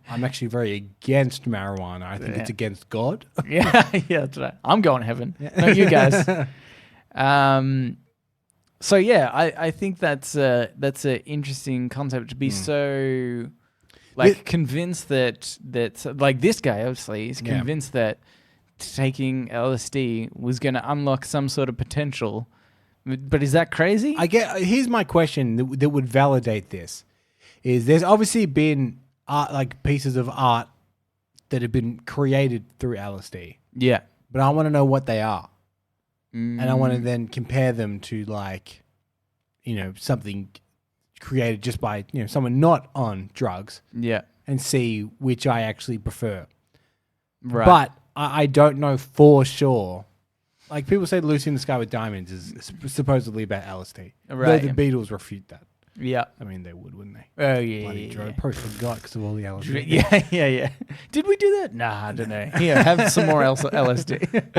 S2: I'm actually very against marijuana. I think it's against God.
S1: Yeah, that's right. I'm going to heaven. Not you guys. So yeah, I think that's an interesting concept to be so convinced that like this guy obviously is convinced that taking LSD was going to unlock some sort of potential. But is that crazy?
S2: Here's my question that would validate this. Is there's obviously been art, like pieces of art that have been created through LSD.
S1: Yeah.
S2: But I want to know what they are. And I want to then compare them to something created just by, someone not on drugs.
S1: Yeah.
S2: And see which I actually prefer.
S1: Right.
S2: But I don't know for sure. Like people say Lucy in the Sky with Diamonds is supposedly about LSD.
S1: Right.
S2: Though the Beatles refute that.
S1: Yeah.
S2: I mean, they would, wouldn't they?
S1: Oh, yeah.
S2: Bloody
S1: yeah,
S2: drug.
S1: yeah.
S2: Probably forgot because of all the LSD.
S1: Yeah. Did we do that? Nah, I don't know. Here, have some more LSD.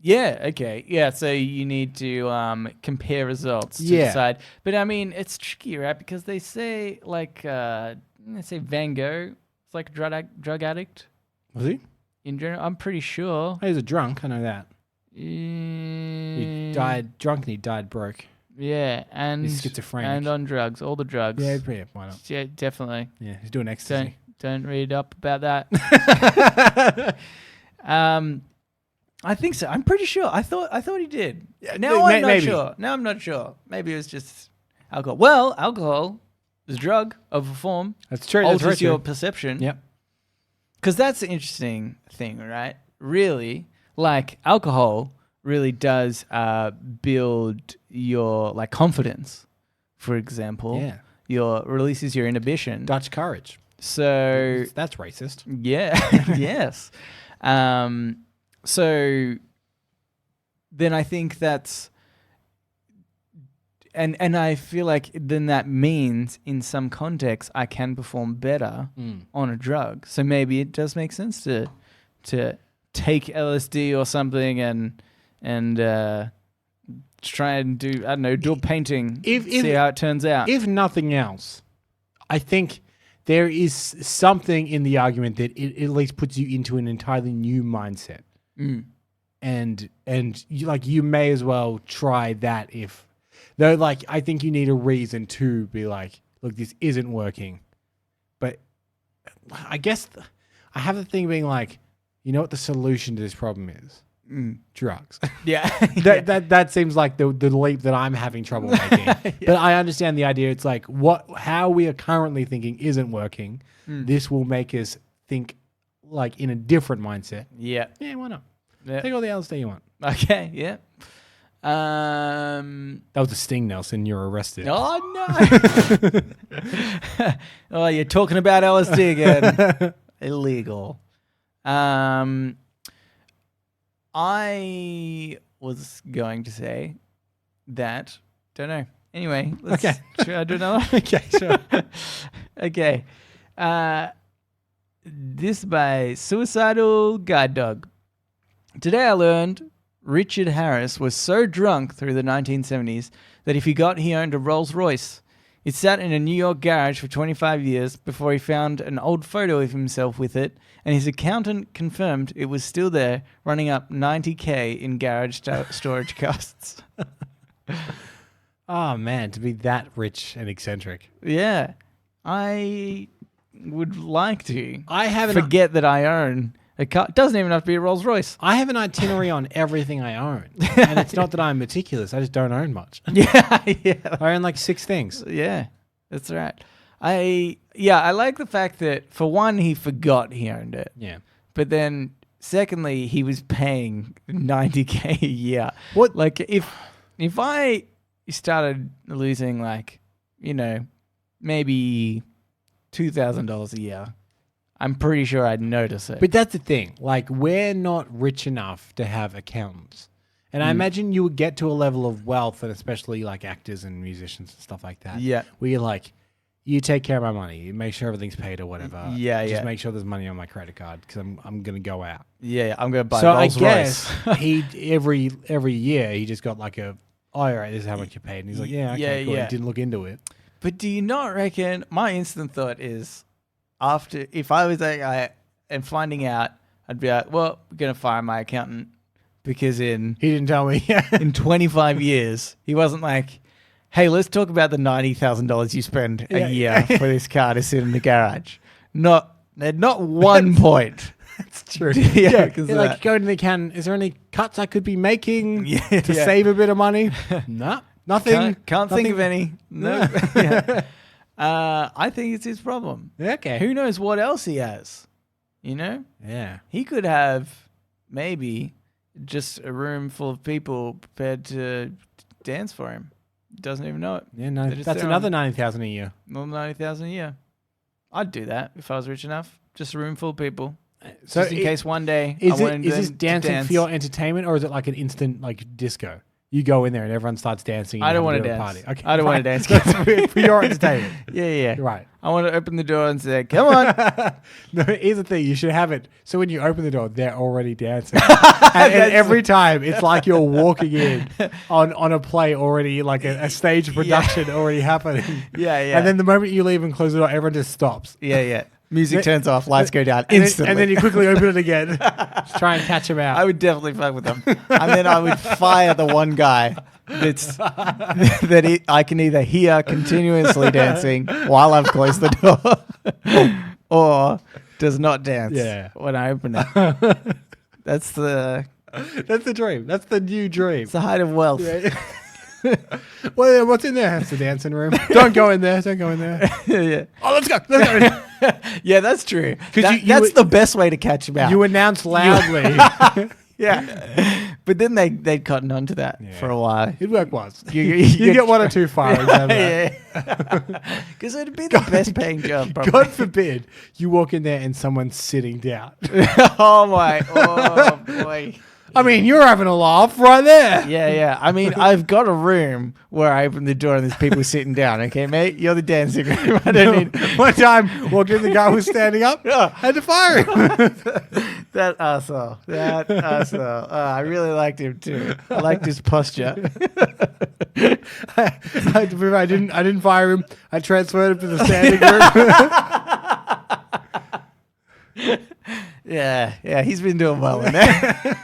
S1: Yeah, okay. Yeah, so you need to compare results to decide. But I mean, it's tricky, right? Because they say, like, Van Gogh is like a drug addict.
S2: Was he?
S1: In general, I'm pretty sure.
S2: He was a drunk, I know that.
S1: Mm,
S2: He died drunk and he died broke.
S1: Yeah, and
S2: He's schizophrenic.
S1: and on drugs, all the drugs.
S2: Yeah, why not?
S1: Yeah, definitely.
S2: Yeah, he's doing ecstasy.
S1: Don't read up about that. I think so. I'm pretty sure. I thought he did. Now I'm not sure. Now I'm not sure. Maybe it was just alcohol. Well, alcohol is a drug of a form.
S2: That's true.
S1: Alters your perception.
S2: Yep.
S1: Because that's the interesting thing, right? Really, like alcohol really does build your like confidence. For example, releases your inhibition.
S2: Dutch courage.
S1: So
S2: that's racist.
S1: Yeah. Yes. So then I think that's and I feel like then that means in some context I can perform better on a drug. So maybe it does make sense to take LSD or something and try and do a painting, see how it turns out.
S2: If nothing else, I think there is something in the argument that it at least puts you into an entirely new mindset. And you may as well try that I think you need a reason to be like, look, this isn't working. But I guess I have the thing being like, you know what the solution to this problem is? Drugs.
S1: Yeah.
S2: That seems like the leap that I'm having trouble making. But I understand the idea. It's like how we are currently thinking isn't working. This will make us think like in a different mindset.
S1: Yeah.
S2: Yeah, why not?
S1: Yeah.
S2: Take all the LSD you want.
S1: Okay, yeah.
S2: That was a sting, Nelson. You're arrested.
S1: Oh, no. Oh, you're talking about LSD again. Illegal. I was going to say that. Don't know. Anyway, should I do another?
S2: Okay, sure.
S1: Okay. This by Suicidal Guide Dog. Today I learned Richard Harris was so drunk through the 1970s that if he owned a Rolls Royce. It sat in a New York garage for 25 years before he found an old photo of himself with it, and his accountant confirmed it was still there, running up $90,000 in garage storage costs.
S2: Oh, man, to be that rich and eccentric.
S1: Yeah. I would like to
S2: I
S1: forget that I own a car. It doesn't even have to be a Rolls Royce.
S2: I have an itinerary on everything I own. And it's not that I'm meticulous. I just don't own much.
S1: Yeah.
S2: I own like 6 things.
S1: Yeah, that's right. I like the fact that, for one, he forgot he owned it.
S2: Yeah.
S1: But then, secondly, he was paying $90,000 a year.
S2: What?
S1: Like, if I started losing, like, maybe $2,000 a year, I'm pretty sure I'd notice it.
S2: But that's the thing. Like, we're not rich enough to have accountants. And I imagine you would get to a level of wealth, and especially like actors and musicians and stuff like that.
S1: Yeah.
S2: Where you're like, you take care of my money. You make sure everything's paid or whatever. Just make sure there's money on my credit card because I'm going to go out.
S1: Yeah, I'm going to buy
S2: so
S1: Rolls
S2: I guess he every year he just got like all right, this is how much you paid. And he's like, yeah, okay, cool. He didn't look into it.
S1: But do you not reckon, my instant thought is, if I was that guy and finding out, I'd be like, well, we're going to fire my accountant because
S2: he didn't tell me.
S1: in 25 years, he wasn't like, hey, let's talk about the $90,000 you spend a year for this car to sit in the garage. Not one point.
S2: That's true.
S1: Like,
S2: go to the accountant. Is there any cuts I could be making to save a bit of money? No, nothing.
S1: Can't think of any. No. I think it's his problem.
S2: Okay.
S1: Who knows what else he has?
S2: Yeah.
S1: He could have maybe just a room full of people prepared to dance for him. Doesn't even know it.
S2: Yeah, no, that's another $90,000 a year.
S1: Well, $90,000 a year. I'd do that if I was rich enough. Just a room full of people.
S2: So
S1: just in case one day
S2: is this dancing for your entertainment, or is it like an instant like disco? You go in there and everyone starts dancing.
S1: I don't
S2: want
S1: want to dance.
S2: Party. Okay,
S1: I don't want to dance.
S2: For your entertainment.
S1: Yeah.
S2: Right.
S1: I want to open the door and say, "Come on."
S2: No, here's the thing. You should have it. So when you open the door, they're already dancing. and every time, it's like you're walking in on a play already, like a stage production already happening.
S1: Yeah.
S2: And then the moment you leave and close the door, everyone just stops.
S1: Yeah. Music turns off, lights go down instantly.
S2: And then you quickly open it again. Just try and catch him out.
S1: I would definitely fuck with them. And then I would fire the one guy I can either hear continuously dancing while I've closed the door or does not dance when I open it. That's the
S2: dream. That's the new dream.
S1: It's the height of wealth.
S2: Yeah. Well, what's in there? It's the dancing room. Don't go in there.
S1: Yeah.
S2: Oh, let's go.
S1: Yeah, that's true. That's the best way to catch him out.
S2: You announce loudly.
S1: Yeah. But then they'd cotton on to that for a while.
S2: It'd work once. You get one or two firings out of that.
S1: Yeah. Because it'd be the best paying job, probably.
S2: God forbid you walk in there and someone's sitting down.
S1: Oh, boy.
S2: I mean, you're having a laugh right there.
S1: Yeah. I mean, I've got a room where I open the door and there's people sitting down. Okay, mate? You're the dancing room. I don't need...
S2: One time, walked in, the guy was standing up. Had to fire him.
S1: That asshole. I really liked him too. I liked his posture.
S2: I didn't fire him. I transferred him to the standing room.
S1: Yeah. He's been doing well in there.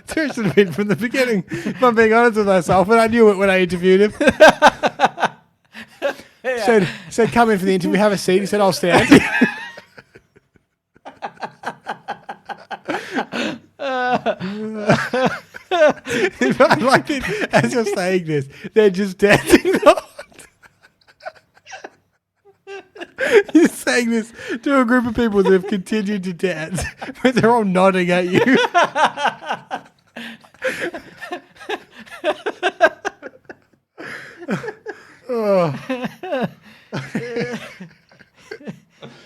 S2: There should have been from the beginning. If I'm being honest with myself, and I knew it when I interviewed him. Said, come in for the interview, have a seat. He said, I'll stand. I like it as you're saying this. They're just dancing. You're saying this to a group of people that have continued to dance, but they're all nodding at you.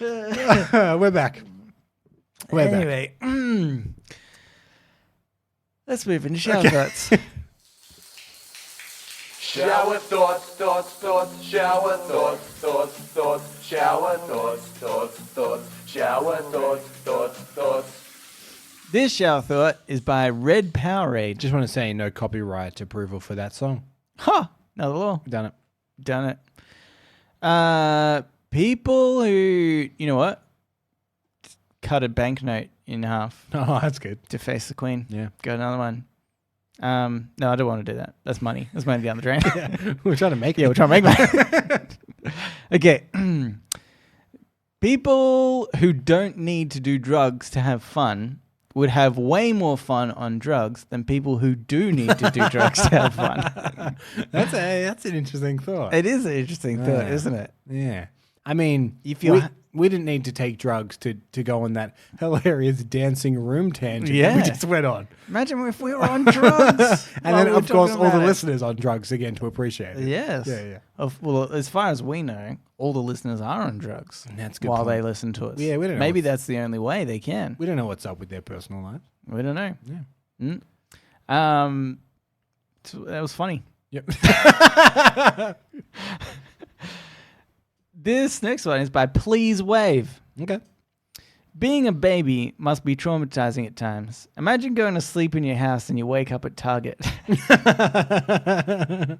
S2: We're back.
S1: Anyway, let's move into shower thoughts.
S3: Shower thoughts, shower thoughts, shower thoughts, shower thoughts.
S1: This shower thought is by Red Powerade.
S2: Just want to say no copyright approval for that song.
S1: Another law.
S2: Done
S1: it. People who, you know what? Cut a banknote in half
S2: Oh, that's good.
S1: to face the Queen.
S2: Yeah.
S1: Got another one. No, I don't want to do that. That's money. That's money down the drain.
S2: We're trying to make it.
S1: Yeah, we're trying to make money. Okay. People who don't need to do drugs to have fun would have way more fun on drugs than people who do need to do drugs to have fun.
S2: That's an interesting thought.
S1: It is an interesting thought, isn't it?
S2: Yeah. I mean,
S1: If you're
S2: we didn't need to take drugs to go on that hilarious dancing room tangent
S1: Yeah.
S2: that we just went on.
S1: Imagine if we were on drugs.
S2: And then, of course, all the listeners on drugs again to appreciate it.
S1: Yes.
S2: Yeah.
S1: Well, as far as we know, all the listeners are on drugs.
S2: And that's a good
S1: while
S2: point.
S1: they listen to us.
S2: Yeah, we don't know
S1: Maybe
S2: what's-
S1: that's the only way they can.
S2: We don't know what's up with their personal lives.
S1: We don't know.
S2: Yeah.
S1: That was funny.
S2: Yep.
S1: This next one is by Please Wave.
S2: Okay.
S1: Being a baby must be traumatizing at times. Imagine going to sleep in your house and you wake up at Target.
S2: That'd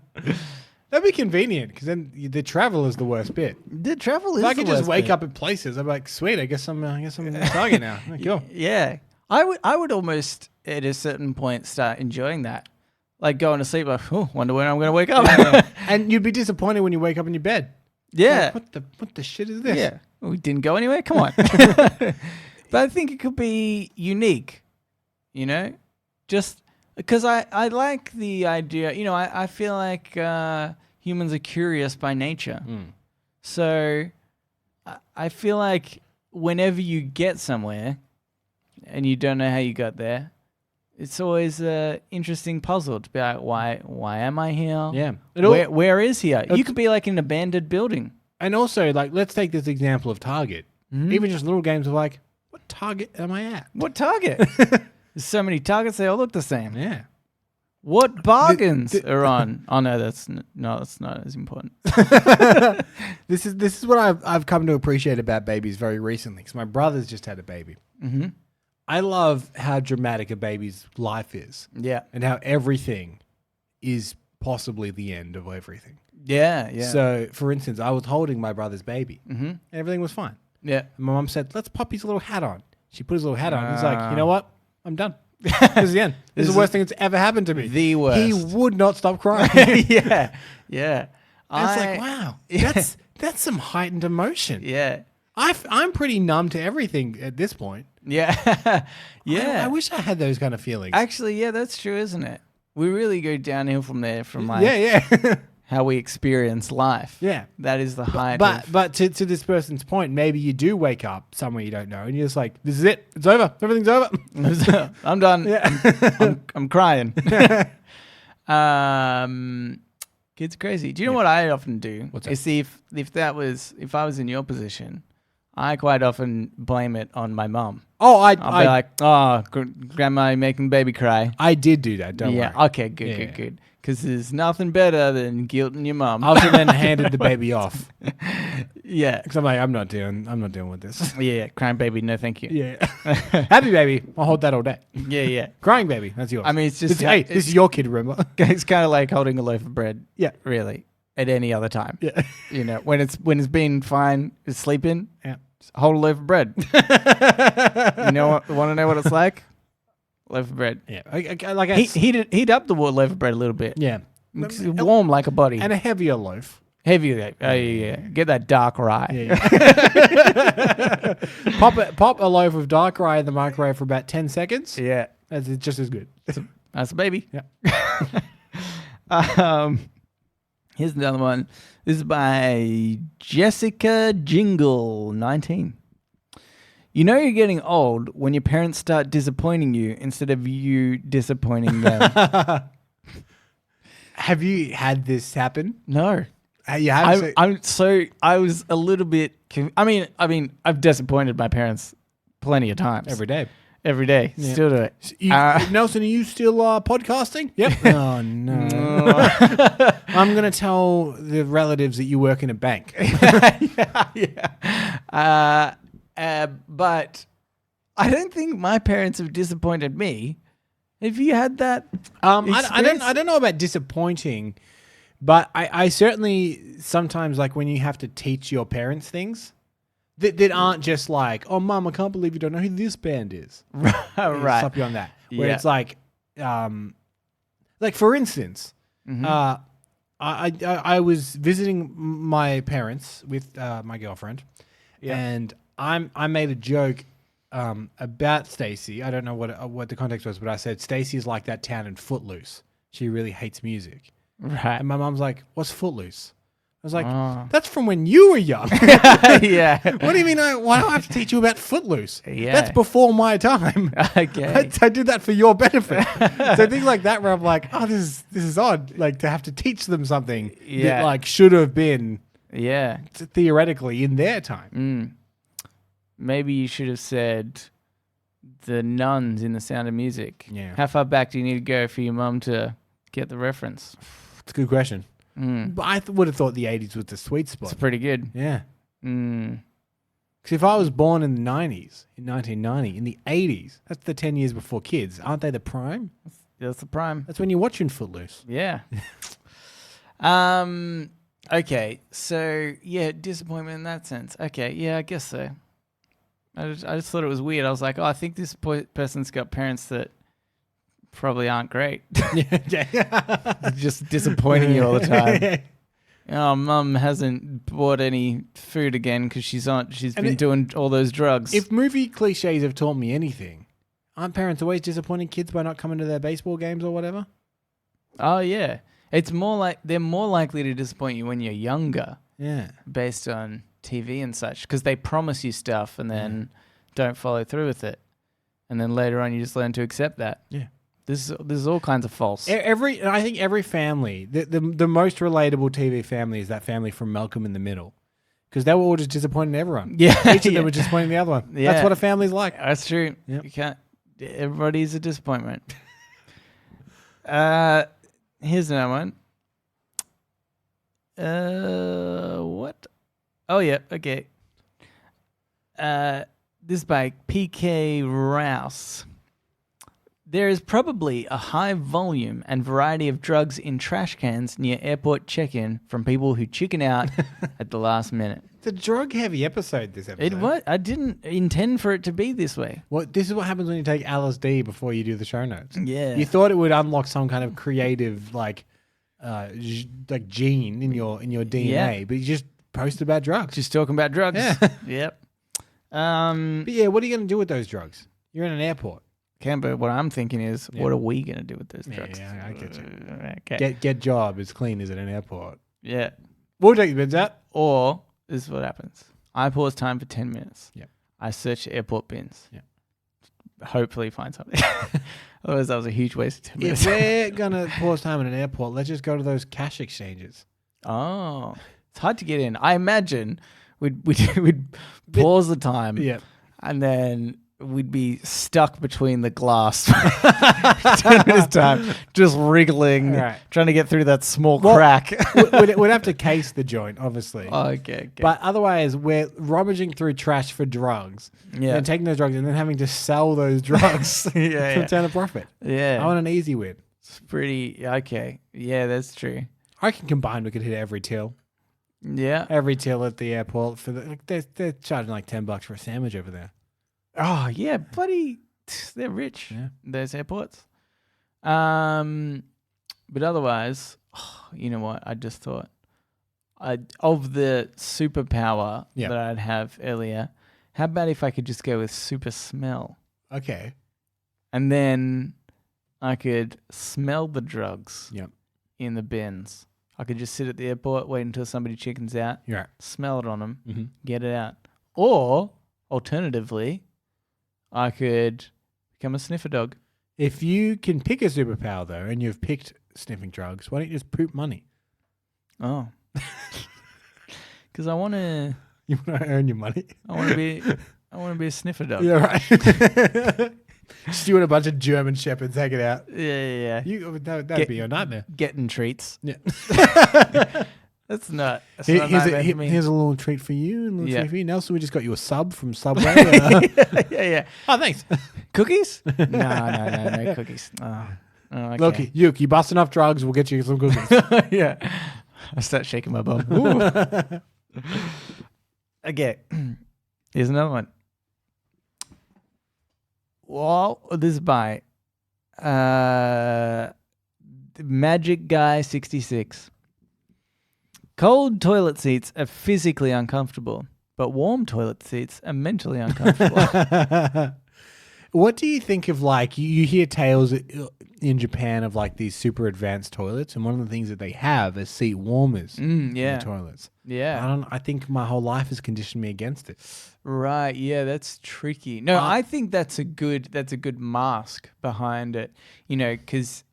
S2: be convenient because then the travel is the worst bit.
S1: The travel is
S2: If I could
S1: the
S2: just
S1: worst
S2: wake
S1: bit.
S2: up at places, I'm like, sweet. I guess I'm in Target now. Cool.
S1: Yeah. I would almost at a certain point start enjoying that. Like going to sleep like, oh, wonder when I'm going to wake up.
S2: And you'd be disappointed when you wake up in your bed.
S1: Yeah.
S2: Like, what the shit is this?
S1: Yeah. We didn't go anywhere. Come on. But I think it could be unique, you know, just because I like the idea, you know, I feel like humans are curious by nature. So I feel like whenever you get somewhere and you don't know how you got there, it's always an interesting puzzle to be like, why am I here?
S2: Yeah.
S1: Where is here? You could be like in an abandoned building.
S2: And also, like, let's take this example of Target. Even just little games of like, what Target am I at?
S1: What Target? There's so many Targets, they all look the same.
S2: Yeah.
S1: What bargains are on? Oh no, that's not as important.
S2: This is what I've come to appreciate about babies very recently. Because my brother's just had a baby.
S1: Mm-hmm.
S2: I love how dramatic a baby's life is,
S1: Yeah,
S2: and how everything is possibly the end of everything.
S1: yeah.
S2: So, for instance, I was holding my brother's baby.
S1: Mm-hmm.
S2: Everything was fine.
S1: Yeah.
S2: And my mum said, "Let's pop his little hat on." She put his little hat on. He's like, "You know what? I'm done. This is the end. This is the worst thing that's ever happened to me."
S1: The worst.
S2: He would not stop crying.
S1: Yeah. Yeah.
S2: And it's like, wow, that's some heightened emotion.
S1: Yeah.
S2: I'm pretty numb to everything at this point.
S1: Yeah. Yeah.
S2: I wish I had those kind of feelings.
S1: Actually, yeah, that's true, isn't it? We really go downhill from there, from like
S2: yeah.
S1: how we experience life.
S2: Yeah.
S1: That is the height.
S2: But to this person's point, maybe you do wake up somewhere you don't know, and you're just like, "This is it. It's over. Everything's over."
S1: I'm done.
S2: Yeah.
S1: I'm crying. Kids are crazy. Do you know what I often do?
S2: What's that?
S1: Is see if I was in your position, I quite often blame it on my mum.
S2: Oh,
S1: I'll be like, "Oh, grandma making baby cry."
S2: I did do that. Don't worry.
S1: Okay. Good.
S2: Yeah,
S1: Good.
S2: yeah.
S1: Good. Because there's nothing better than guilting your mum.
S2: I also then handed the baby off
S1: Yeah.
S2: because I'm like, I'm not dealing with this.
S1: Yeah. Crying baby. No, thank you.
S2: Yeah. Happy baby. I'll hold that all day.
S1: Yeah. Yeah.
S2: Crying baby. That's yours.
S1: I mean, it's just
S2: Hey, this is your kid, remember?
S1: It's kind of like holding a loaf of bread.
S2: Yeah.
S1: Really. At any other time.
S2: Yeah.
S1: You know, when it's been fine, it's sleeping.
S2: Yeah.
S1: Just hold a loaf of bread. You know what? Want to know what it's like? Loaf of bread.
S2: Yeah. Like I
S1: Heat up the loaf of bread a little bit.
S2: yeah.
S1: It's warm like a body.
S2: And a heavier loaf.
S1: Heavy. Oh yeah. Get that dark rye.
S2: Yeah. Pop a loaf of dark rye in the microwave for about 10 seconds.
S1: Yeah.
S2: That's just as good.
S1: That's a baby.
S2: Yeah.
S1: Here's another one. This is by Jessica Jingle, 19. You know you're getting old when your parents start disappointing you instead of you disappointing them.
S2: Have you had this happen?
S1: No.
S2: You have.
S1: I was a little bit. I mean, I've disappointed my parents plenty of times.
S2: Every day.
S1: Every day.
S2: Yeah.
S1: Still do it.
S2: Nelson, are you still podcasting? Yep. Oh, no. I'm going to tell the relatives that you work in a bank.
S1: Yeah. But I don't think my parents have disappointed me. Have you had that?
S2: I don't know about disappointing, but I certainly sometimes, like, when you have to teach your parents things that aren't just like, "Oh, Mum, I can't believe you don't know who this band is."
S1: Right.
S2: Stop you on that. Where
S1: Yeah.
S2: it's like for instance,
S1: Mhm.
S2: I was visiting my parents with my girlfriend, and I made a joke about Stacey. I don't know what the context was, but I said Stacey's like that town in Footloose. She really hates music.
S1: Right.
S2: And my mum's like, "What's Footloose?" I was like,
S1: Oh.
S2: "That's from when you were young."
S1: Yeah.
S2: What do you mean? Why do I have to teach you about Footloose?
S1: Yeah.
S2: That's before my time.
S1: Okay.
S2: I did that for your benefit. So things like that where I'm like, "Oh, this is odd." Like, to have to teach them something
S1: Yeah.
S2: that like should have been
S1: Yeah.
S2: theoretically in their time.
S1: Mm. Maybe you should have said the nuns in The Sound of Music.
S2: Yeah.
S1: How far back do you need to go for your mum to get the reference?
S2: It's a good question.
S1: Mm.
S2: But I would have thought the 80s was the sweet spot.
S1: It's pretty good.
S2: Yeah.
S1: Mm.
S2: Because if I was born in the 90s, in 1990, in the 80s, that's the 10 years before kids. Aren't they the prime?
S1: That's the prime.
S2: That's when you're watching Footloose.
S1: Yeah. Okay. So yeah, disappointment in that sense. Okay. Yeah, I guess so. I just thought it was weird. I was like, oh, I think this person's got parents that probably aren't great.
S2: Yeah.
S1: Just disappointing you all the time. Oh, Mum hasn't bought any food again because she's been doing all those drugs.
S2: If movie cliches have taught me anything, aren't parents always disappointing kids by not coming to their baseball games or whatever?
S1: Oh yeah, it's more like they're more likely to disappoint you when you're younger,
S2: Yeah.
S1: based on TV and such, because they promise you stuff and then don't follow through with it, and then later on you just learn to accept that.
S2: Yeah.
S1: This is all kinds of false.
S2: I think every family, the most relatable TV family is that family from Malcolm in the Middle, because they were all just disappointing everyone.
S1: Yeah,
S2: Each of them were disappointing the other one.
S1: Yeah.
S2: That's what a family's like.
S1: That's true.
S2: Yep.
S1: You can't. Everybody's a disappointment. Here's another one. What? Oh yeah. Okay. This by PK Rouse. There is probably a high volume and variety of drugs in trash cans near airport check-in from people who chicken out at the last minute.
S2: It's a drug-heavy episode, this episode.
S1: It what? I didn't intend for it to be this way.
S2: This is what happens when you take LSD before you do the show notes.
S1: Yeah.
S2: You thought it would unlock some kind of creative, like gene in your DNA, but you just posted about drugs.
S1: Just talking about drugs.
S2: Yeah.
S1: Yep.
S2: But yeah, what are you going to do with those drugs? You're in an airport.
S1: But what I'm thinking is, what are we going to do with those drugs?
S2: Yeah, I get you.
S1: Okay.
S2: Get job as clean as at an airport.
S1: Yeah.
S2: We'll take the bins out.
S1: Or this is what happens. I pause time for 10 minutes.
S2: Yep.
S1: I search airport bins.
S2: Yep.
S1: Hopefully find something. Otherwise, that was a huge waste of 10 minutes.
S2: If we're going to pause time at an airport, let's just go to those cash exchanges.
S1: Oh. It's hard to get in. I imagine we'd pause the time.
S2: Yeah.
S1: And then we'd be stuck between the glass 10 minutes time, just wriggling,
S2: Right.
S1: trying to get through that small crack.
S2: We'd have to case the joint, obviously.
S1: Okay.
S2: But otherwise, we're rummaging through trash for drugs.
S1: Yeah.
S2: And taking those drugs and then having to sell those drugs to turn a profit.
S1: Yeah.
S2: I want an easy win.
S1: It's pretty, okay. Yeah, that's true.
S2: I reckon combined we could hit every till.
S1: Yeah.
S2: Every till at the airport. They're charging like $10 for a sandwich over there.
S1: Oh, yeah. Bloody, they're rich, those airports. But otherwise, you know what? I just thought of the superpower that I'd have earlier, how about if I could just go with super smell?
S2: Okay.
S1: And then I could smell the drugs
S2: Yep.
S1: in the bins. I could just sit at the airport, wait until somebody chickens out,
S2: You're right.
S1: smell it on them,
S2: Mm-hmm.
S1: get it out. Or, alternatively, I could become a sniffer dog.
S2: If you can pick a superpower, though, and you've picked sniffing drugs, why don't you just poop money?
S1: Oh. Because I want to...
S2: You want to earn your money?
S1: I want to be a sniffer dog.
S2: Yeah, right. Just you and a bunch of German shepherds hanging out.
S1: Yeah.
S2: That'd be your nightmare.
S1: Getting treats.
S2: Yeah.
S1: That's not a nightmare for me.
S2: Here's a little treat for you and a little treat for you. Nelson, we just got you a sub from Subway.
S1: Yeah.
S2: Oh, thanks.
S1: Cookies? No cookies. Oh, okay.
S2: Look, you bust enough drugs, we'll get you some cookies.
S1: Yeah. I start shaking my bum. Ooh. Okay. Here's another one. Well, this is by Magic Guy 66. Cold toilet seats are physically uncomfortable, but warm toilet seats are mentally uncomfortable.
S2: What do you think of, like, you hear tales in Japan of like these super advanced toilets, and one of the things that they have is seat warmers in the toilets.
S1: Yeah.
S2: I think my whole life has conditioned me against it.
S1: Right, yeah, that's tricky. No, I think that's a good mask behind it, because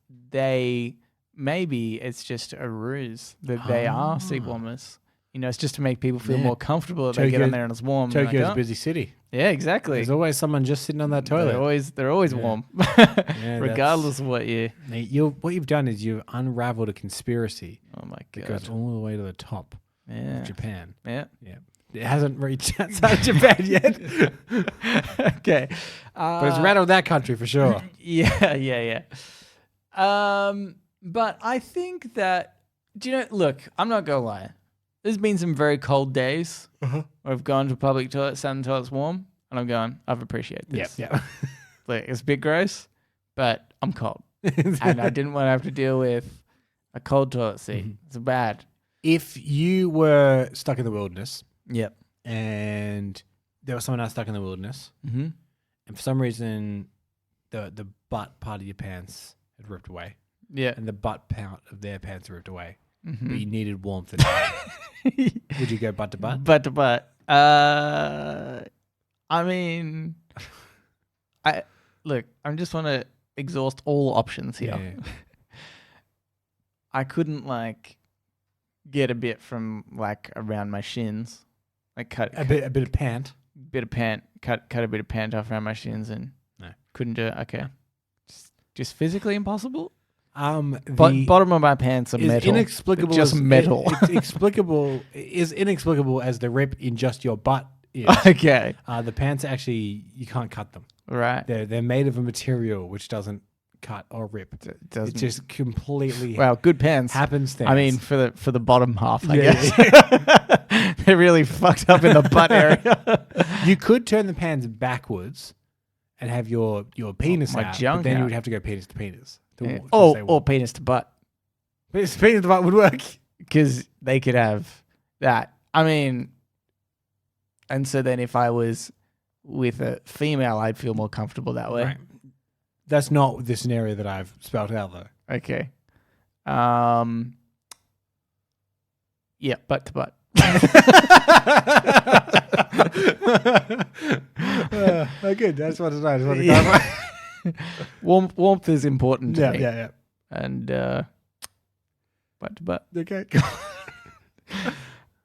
S1: maybe it's just a ruse that they are seat warmers. It's just to make people feel more comfortable that they get on there and it's warm.
S2: Tokyo's a busy city.
S1: Yeah, exactly.
S2: There's always someone just sitting on that toilet.
S1: They're always warm, regardless of what
S2: what you've done is you've unraveled a conspiracy.
S1: Oh my god!
S2: That goes all the way to the top of Japan.
S1: Yeah.
S2: It hasn't reached outside Japan yet.
S1: Okay,
S2: but it's rattled that country for sure.
S1: Yeah. But I think that look, I'm not gonna lie. There's been some very cold days where I've gone to a public toilet, sat in the toilet's warm, and I'm going, I've appreciated this.
S2: Yeah.
S1: Like, it's a bit gross, but I'm cold. And I didn't want to have to deal with a cold toilet seat. Mm-hmm. It's bad.
S2: If you were stuck in the wilderness,
S1: and
S2: there was someone else stuck in the wilderness, and for some reason the butt part of your pants had ripped away, and the butt part of their pants ripped away, but you needed warmth in it, would you go butt to butt?
S1: Butt to butt. I mean, I just want to exhaust all options here.
S2: Yeah.
S1: I couldn't get a bit from around my shins, cut
S2: a bit of pant,
S1: cut a bit of pant off around my shins, and
S2: no,
S1: couldn't do it. Okay, just physically impossible. Bottom of my pants are
S2: is
S1: metal.
S2: inexplicable.
S1: Just metal.
S2: It's inexplicable as the rip in just your butt is.
S1: Okay.
S2: The pants actually you can't cut them.
S1: Right.
S2: They're made of a material which doesn't cut or rip.
S1: doesn't-
S2: It's just completely
S1: Well, good pants.
S2: happenstance.
S1: I mean, for the bottom half, I guess. They're really fucked up in the butt area.
S2: you could turn the pants backwards and have your penis
S1: my
S2: out,
S1: junk
S2: but then
S1: out.
S2: you would have to go penis to penis.
S1: Yeah.
S2: To
S1: Or
S2: say
S1: or penis to butt,
S2: penis to butt would work.
S1: because they could have that. I mean, and so then if I was with a female, I'd feel more comfortable that way.
S2: Right. That's not the scenario that I've spelled out though.
S1: Okay. Yeah, butt to butt.
S2: Good. That's what I just wanted to
S1: Yeah.
S2: clarify.
S1: Warmth is important to me.
S2: Yeah.
S1: And butt to butt.
S2: Okay.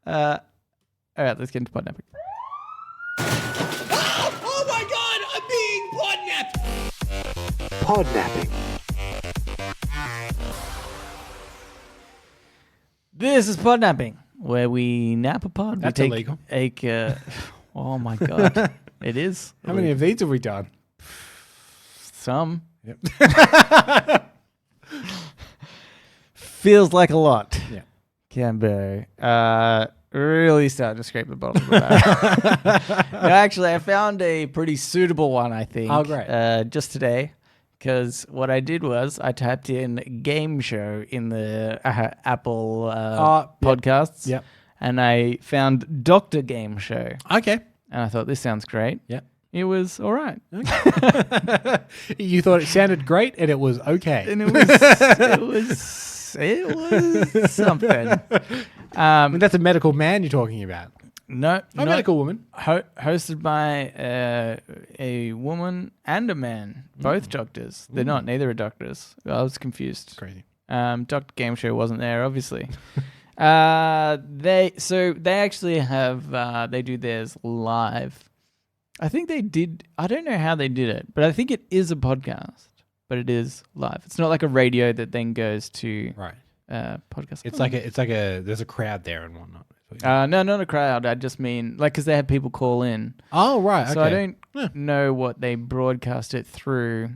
S1: All right, let's get into podnapping.
S4: Oh my god, I'm being podnapped!
S3: Podnapping.
S1: This is podnapping, where we nap a pod.
S2: That's
S1: we take
S2: illegal.
S1: Oh my god, it is.
S2: How many of these have we done?
S1: Some.
S2: Yep.
S1: Feels like a lot.
S2: Yeah.
S1: Cambo. Really starting to scrape the bottom of the barrel. No, actually, I found a pretty suitable one, I think.
S2: Oh, great.
S1: Just today. Because what I did was I typed in Gameshow in the Apple podcasts.
S2: Yep.
S1: And I found Dr. Gameshow.
S2: Okay.
S1: And I thought, this sounds great.
S2: Yep.
S1: It was all right.
S2: You thought it sounded great and it was okay.
S1: And it was something.
S2: I mean, that's a medical man you're talking about.
S1: No,
S2: A medical woman.
S1: hosted by a woman and a man, both doctors. They're not. Neither are doctors. I was confused.
S2: Crazy.
S1: Dr. Gameshow wasn't there, obviously. They actually have they do theirs live. I think they did. I don't know how they did it, but I think it is a podcast, but it is live. It's not like a radio that then goes to
S2: Right.
S1: podcast.
S2: It's like a there's a crowd there and whatnot.
S1: No, not a crowd. I just mean like because they have people call in.
S2: Oh, right. Okay.
S1: So I don't know what they broadcast it through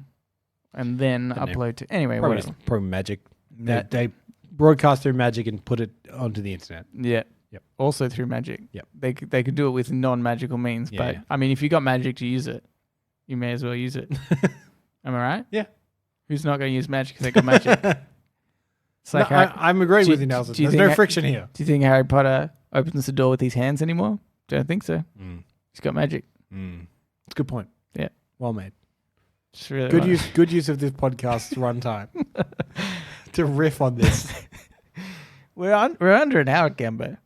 S1: and then
S2: Don't know.
S1: upload to. Anyway,
S2: probably,
S1: whatever.
S2: probably magic.
S1: That-
S2: They broadcast through magic and put it onto the internet.
S1: Yeah.
S2: Yep.
S1: Also through magic.
S2: Yep.
S1: They could do it with non-magical means,
S2: Yeah,
S1: but
S2: yeah.
S1: I mean, if you got magic to use it, you may as well use it. Am I right?
S2: Yeah.
S1: Who's not going to use magic because they got magic? It's like
S2: I'm agreeing
S1: do-
S2: with you, Nelson.
S1: do you
S2: There's
S1: think
S2: no friction here.
S1: do you think Harry Potter opens the door with his hands anymore? Don't think so. He's got magic.
S2: It's a good point.
S1: Yeah.
S2: Well made.
S1: It's really
S2: Good use of this podcast's runtime to riff on this.
S1: We're under an hour, Gambo.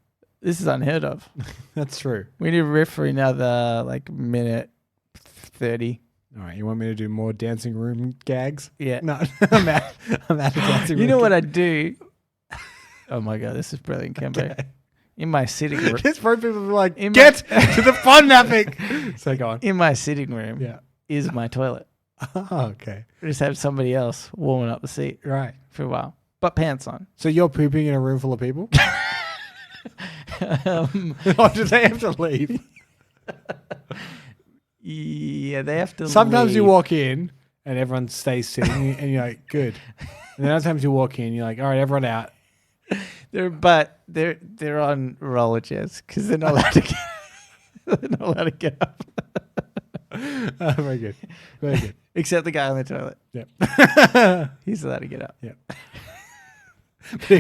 S1: This is unheard of.
S2: That's true.
S1: We need to riff for another like minute 30.
S2: All right, you want me to do more dancing room gags?
S1: Yeah.
S2: No, I'm out of dancing room.
S1: You know what I do? Oh my god, this is brilliant, Cambo.
S2: Okay.
S1: In my sitting room.
S2: Just for people to be like,
S1: In
S2: get to the podnapping. So go on.
S1: In my sitting room
S2: Yeah.
S1: is my toilet.
S2: Oh, okay.
S1: I just have somebody else warming up the seat
S2: Right.
S1: for a while, but pants on.
S2: So you're pooping in a room full of people?
S1: Um,
S2: Or do they have to leave?
S1: yeah, they have to.
S2: Sometimes you
S1: leave.
S2: walk in and everyone stays sitting and you're like, good. And then other times you walk in, you're like, all right, everyone out.
S1: They're on roller chairs because they're not allowed to get. They're not allowed to get up.
S2: Oh, very good. Very good.
S1: Except the guy on the toilet.
S2: Yep.
S1: He's allowed to get up
S2: Yep.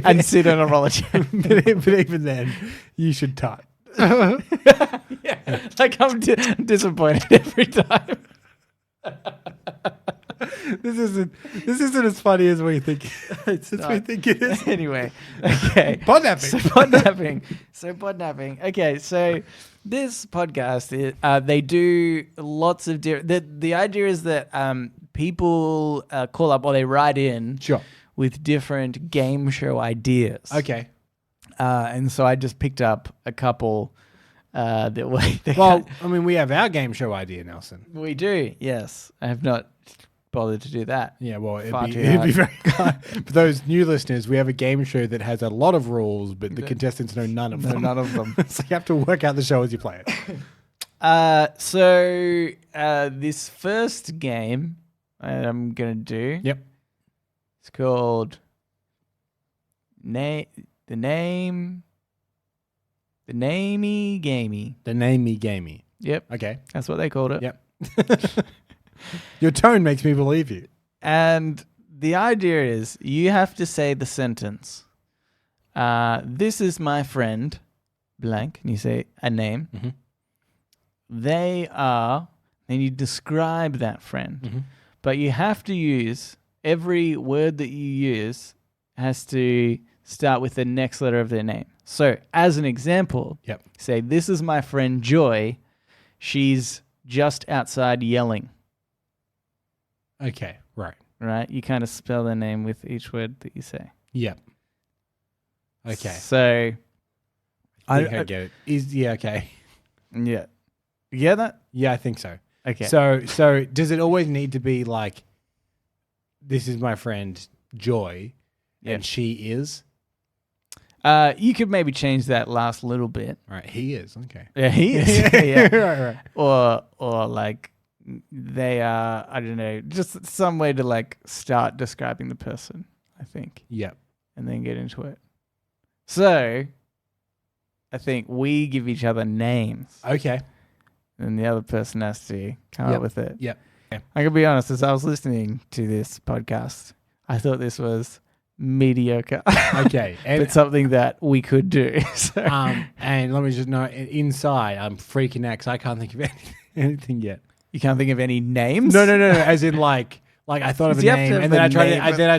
S1: and sit on a roller chair.
S2: but even then, you should tut.
S1: Yeah, like I'm disappointed every time.
S2: This isn't as funny as we think. It's
S1: not.
S2: we think it is.
S1: Anyway, okay.
S2: Podnapping.
S1: So podnapping. Okay, so this podcast, they do lots of different. The idea is that people call up or they write in
S2: Sure.
S1: with different game show ideas.
S2: Okay.
S1: And so I just picked up a couple that we.
S2: Well, I mean, we have our game show idea, Nelson.
S1: We do, yes. I have not bother to do that.
S2: Yeah, well,
S1: Far too
S2: it'd be
S1: hard.
S2: very hard. For those new listeners, we have a game show that has a lot of rules, but the contestants know none of them.
S1: None of them.
S2: So you have to work out the show as you play it.
S1: So this first game I'm gonna do.
S2: Yep.
S1: It's called the namey gamey.
S2: The namey gamey.
S1: Yep,
S2: Okay.
S1: that's what they called it.
S2: Yep. Your tone makes me believe you.
S1: And the idea is you have to say the sentence. This is my friend, blank, and you say a name.
S2: Mhm.
S1: They are, and you describe that friend.
S2: Mhm.
S1: But you have to use, every word that you use has to start with the next letter of their name. So, as an example,
S2: Yep.
S1: say, this is my friend Joy. She's just outside yelling,
S2: Okay. Right.
S1: right? You kind of spell their name with each word that you say.
S2: Yep. Okay.
S1: So,
S2: I think I get it. Yeah. Okay.
S1: yeah. You get that?
S2: Yeah, I think so.
S1: Okay.
S2: So does it always need to be like, this is my friend Joy,
S1: Yeah.
S2: and she is?
S1: You could maybe change that last little bit.
S2: Right. He is. Okay.
S1: Yeah, he is. Yeah.
S2: Right.
S1: Or like they are, I don't know, just some way to like start describing the person, I think,
S2: Yep.
S1: and then get into it. So I think we give each other names
S2: Okay.
S1: and the other person has to come up with it.
S2: Yep.
S1: I'm going to be honest, as I was listening to this podcast, I thought this was mediocre.
S2: Okay. And
S1: but something that we could do. So.
S2: and let me just know, inside I'm freaking out because I can't think of anything yet.
S1: You can't think of any names?
S2: No. As in like I thought of a
S1: You have to
S2: name,
S1: have
S2: and then
S1: a
S2: I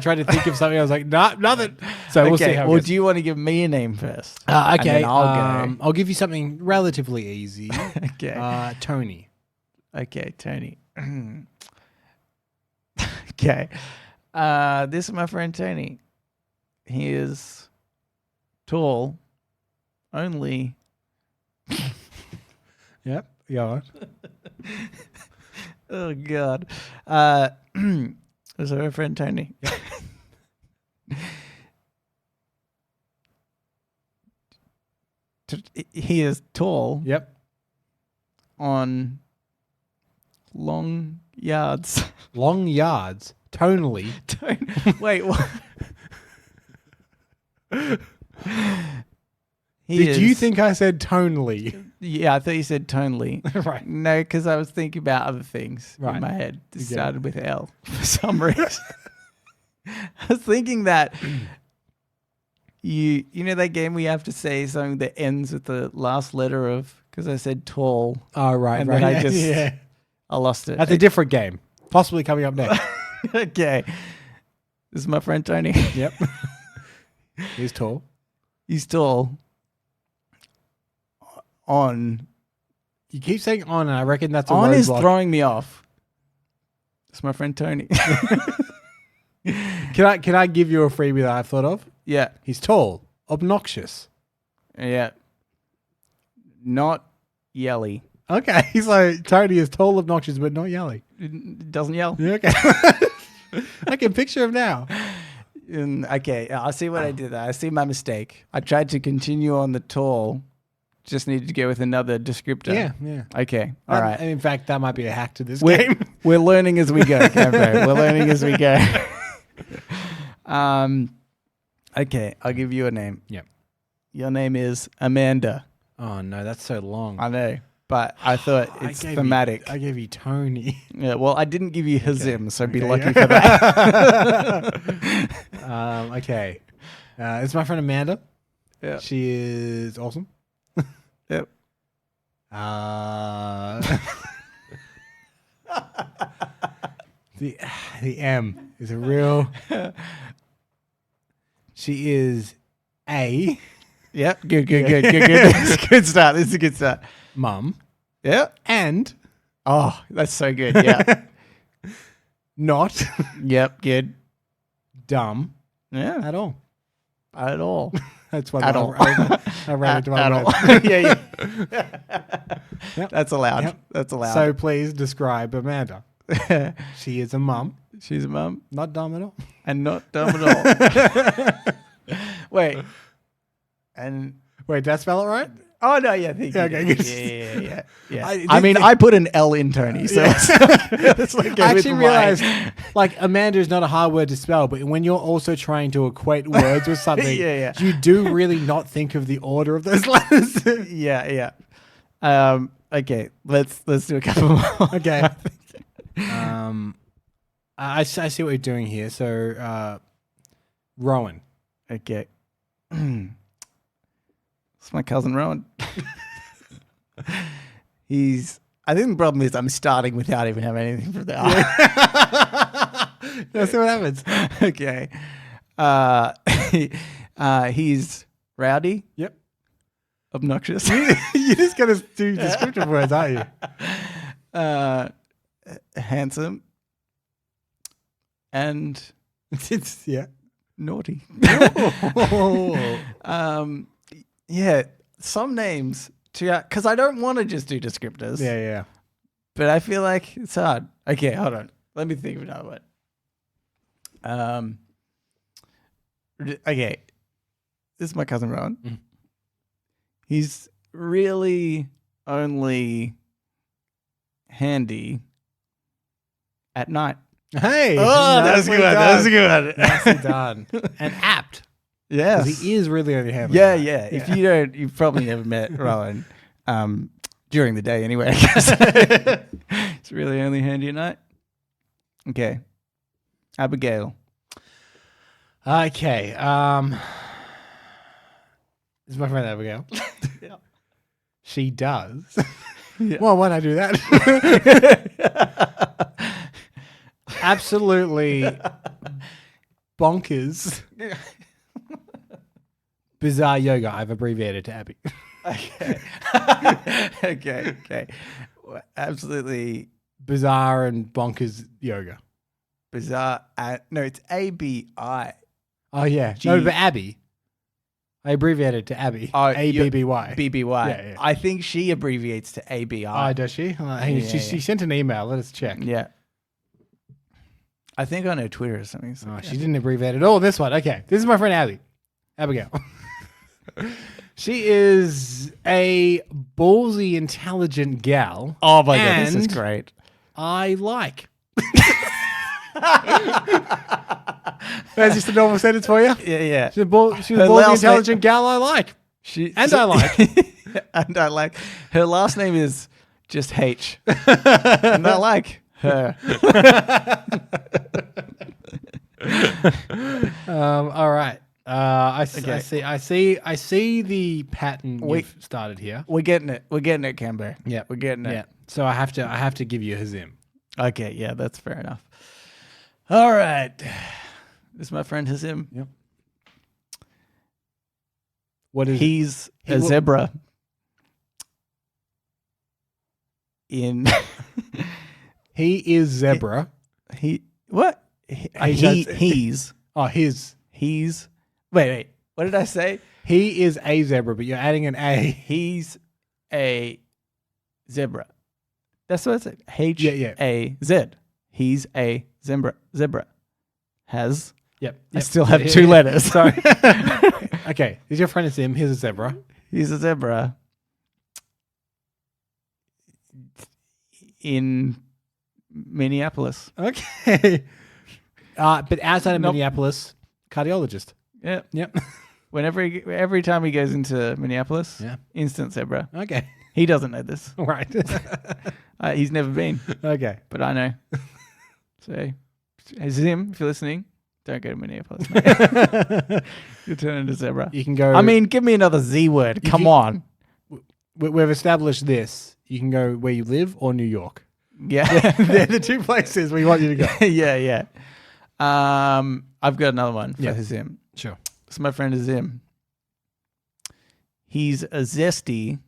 S2: tried
S1: name.
S2: to think of something. I was like, nah, nothing. So we'll see
S1: Okay,
S2: how it
S1: well,
S2: goes.
S1: do you want to give me a name first?
S2: Okay,
S1: And then I'll go.
S2: I'll give you something relatively easy.
S1: Okay.
S2: Tony.
S1: Okay, Tony. Okay. This is my friend Tony. He is tall, only.
S2: Yep. Yeah.
S1: Oh, God. This is my friend Tony. He is tall
S2: Yep.
S1: on long yards.
S2: Long yards. Tonally.
S1: Wait, what?
S2: Did you think I said tonally?
S1: Yeah, I thought you said tonally.
S2: Right.
S1: No, because I was thinking about other things
S2: Right.
S1: in my head. It
S2: Okay.
S1: started with L for some reason. I was thinking that you know that game where you have to say something that ends with the last letter of, because I said tall,
S2: Oh, right.
S1: and
S2: right.
S1: then I just
S2: yeah.
S1: I lost it.
S2: That's a different game. Possibly coming up next.
S1: Okay, this is my friend Tony.
S2: Yep. He's tall.
S1: He's tall. On
S2: You keep saying on, and I reckon that's a
S1: on is
S2: roadblock.
S1: throwing me off. It's my friend Tony.
S2: Can I give you a freebie that I've thought of?
S1: Yeah,
S2: He's tall, obnoxious.
S1: yeah. Not yelly.
S2: Okay, he's like Tony is tall, obnoxious, but not yelly.
S1: It doesn't yell.
S2: Yeah, okay. I can picture him now.
S1: Okay, I see what I did there. I see my mistake. I tried to continue on the tall. Just needed to go with another descriptor.
S2: Yeah.
S1: Okay. All right.
S2: And in fact, that might be a hack to this
S1: We're,
S2: game.
S1: we're learning as we go, Campo. We're learning as we go. Okay, I'll give you a name.
S2: Yep.
S1: Your name is Amanda.
S2: Oh no, that's so long.
S1: I know, but I thought it's thematic.
S2: I gave you Tony.
S1: Yeah, well, I didn't give you Hazim, so be
S2: Okay,
S1: lucky
S2: yeah.
S1: for that.
S2: Okay. It's my friend Amanda.
S1: Yeah.
S2: She is awesome.
S1: Yep.
S2: The M is a real. She is a
S1: Yep. Good. This is a good start. This is a good start.
S2: mum
S1: Yep.
S2: and
S1: Oh, that's so good. Yeah.
S2: not
S1: Yep. Good.
S2: dumb
S1: Yeah.
S2: at all.
S1: At all.
S2: That's what
S1: At all.
S2: I ran into my
S1: At
S2: brain.
S1: all. Yeah.
S2: Yep.
S1: That's allowed.
S2: Yep.
S1: That's allowed.
S2: So please describe Amanda. She is a mum
S1: She's a mum
S2: Not dumb at all.
S1: and not dumb at all. Wait. And
S2: Wait, did I spell it right?
S1: oh no, yeah, thank you.
S2: Okay, good.
S1: Yeah.
S2: I-
S1: I put an L in Tony, so it's like
S2: I actually realized, like, Amanda is not a hard word to spell, but when you're also trying to equate words with something,
S1: Yeah.
S2: you do really not think of the order of those letters.
S1: yeah. Okay, let's do a couple more.
S2: Okay. I see what you're doing here. So, Rowan.
S1: Okay. It's my cousin Rowan. I think the problem is I'm starting without even having anything for the I.
S2: Let's see what happens.
S1: Okay. He's rowdy,
S2: Yep.
S1: obnoxious,
S2: You're just going to do descriptive words, aren't you?
S1: handsome, and
S2: It's, yeah.
S1: naughty.
S2: Oh.
S1: Yeah, some names because I don't want to just do descriptors.
S2: Yeah.
S1: But I feel like it's hard. Okay, hold on. Let me think of another one. Okay. This is my cousin Rowan.
S2: Mm.
S1: He's really only handy at night.
S2: Hey.
S1: That was a good one.
S2: Nicely done. And apt.
S1: Yes.
S2: Because he is really only having
S1: Yeah.
S2: that.
S1: If you've probably never met Rowan during the day anyway, I guess. It's really only handy at night. Okay. Abigail.
S2: Okay. This is my friend Abigail.
S1: Yeah.
S2: She does.
S1: Yeah.
S2: Well, why not do that? Absolutely bonkers. Bizarre yoga. I've abbreviated to Abby.
S1: Okay. Well, absolutely
S2: Bizarre and bonkers yoga.
S1: bizarre. No, it's ABI.
S2: Oh, yeah. No, but Abby. I abbreviated to Abby.
S1: Oh,
S2: ABBY.
S1: BBY.
S2: Yeah.
S1: I think she abbreviates to ABI.
S2: Oh, does she? She sent an email. Let us check.
S1: Yeah. I think on her Twitter or something. So
S2: Oh, she didn't abbreviate at all. This one. Okay. This is my friend Abby. Abigail. She is a ballsy, intelligent gal.
S1: Oh my god, this is
S2: And
S1: great.
S2: I like. That's just a normal sentence for you?
S1: Yeah.
S2: She's a ballsy,
S1: Her last
S2: intelligent gal I like. I like.
S1: And I like. Her last name is just H. And I like her.
S2: All right. I see the pattern you've started here.
S1: We're getting it. We're getting it, Camber.
S2: Yeah.
S1: We're getting it.
S2: Yeah. So I have to give you Hazim.
S1: Okay, yeah, that's fair enough. All right. This is my friend Hazim.
S2: Yep. What is
S1: He's a zebra.
S2: He is zebra.
S1: What?
S2: He's
S1: Wait. What did I say?
S2: He is a zebra, but you're adding an A.
S1: He's a zebra. That's what I said. H-A-Z. He's a zebra. Has.
S2: Yep.
S1: I still have two letters.
S2: Sorry. Okay. Is your friend Hazim? Here's a zebra.
S1: He's a zebra. In Minneapolis.
S2: Okay. But outside of
S1: Nope.
S2: Minneapolis, cardiologist.
S1: Yeah.
S2: Yep.
S1: Every time he goes into Minneapolis,
S2: Yeah.
S1: instant zebra.
S2: Okay.
S1: He doesn't know this.
S2: Right.
S1: He's never been,
S2: Okay.
S1: but I know. So, Zim, if you're listening, don't go to Minneapolis. Mate. You'll turn into zebra.
S2: You can go.
S1: I mean, give me another Z word. Come on.
S2: We've established this. You can go where you live or New York.
S1: Yeah.
S2: They're the two places we want you to go.
S1: yeah. I've got another one for
S2: Yeah.
S1: Zim.
S2: Sure.
S1: So my friend is Zim. He's a zesty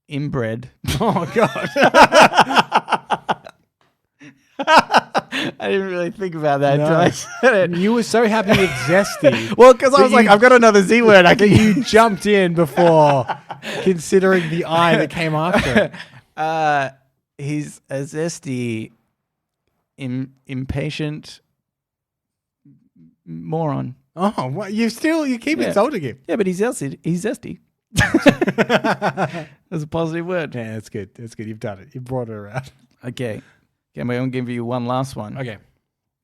S1: inbred.
S2: Oh, God.
S1: I didn't really think about that until I said it.
S2: You were so happy with zesty.
S1: Well, because I
S2: But
S1: was like,
S2: you-
S1: I've got another Z word. I can
S2: You jumped in before considering the I that came after it.
S1: He's a zesty impatient moron.
S2: Oh, what? You keep
S1: Yeah.
S2: insulting him.
S1: Yeah, but he's zesty. He's zesty. That's a positive word.
S2: Yeah, that's good. That's good. You've done it. You brought it around.
S1: Okay, I'm going to give you one last one.
S2: Okay.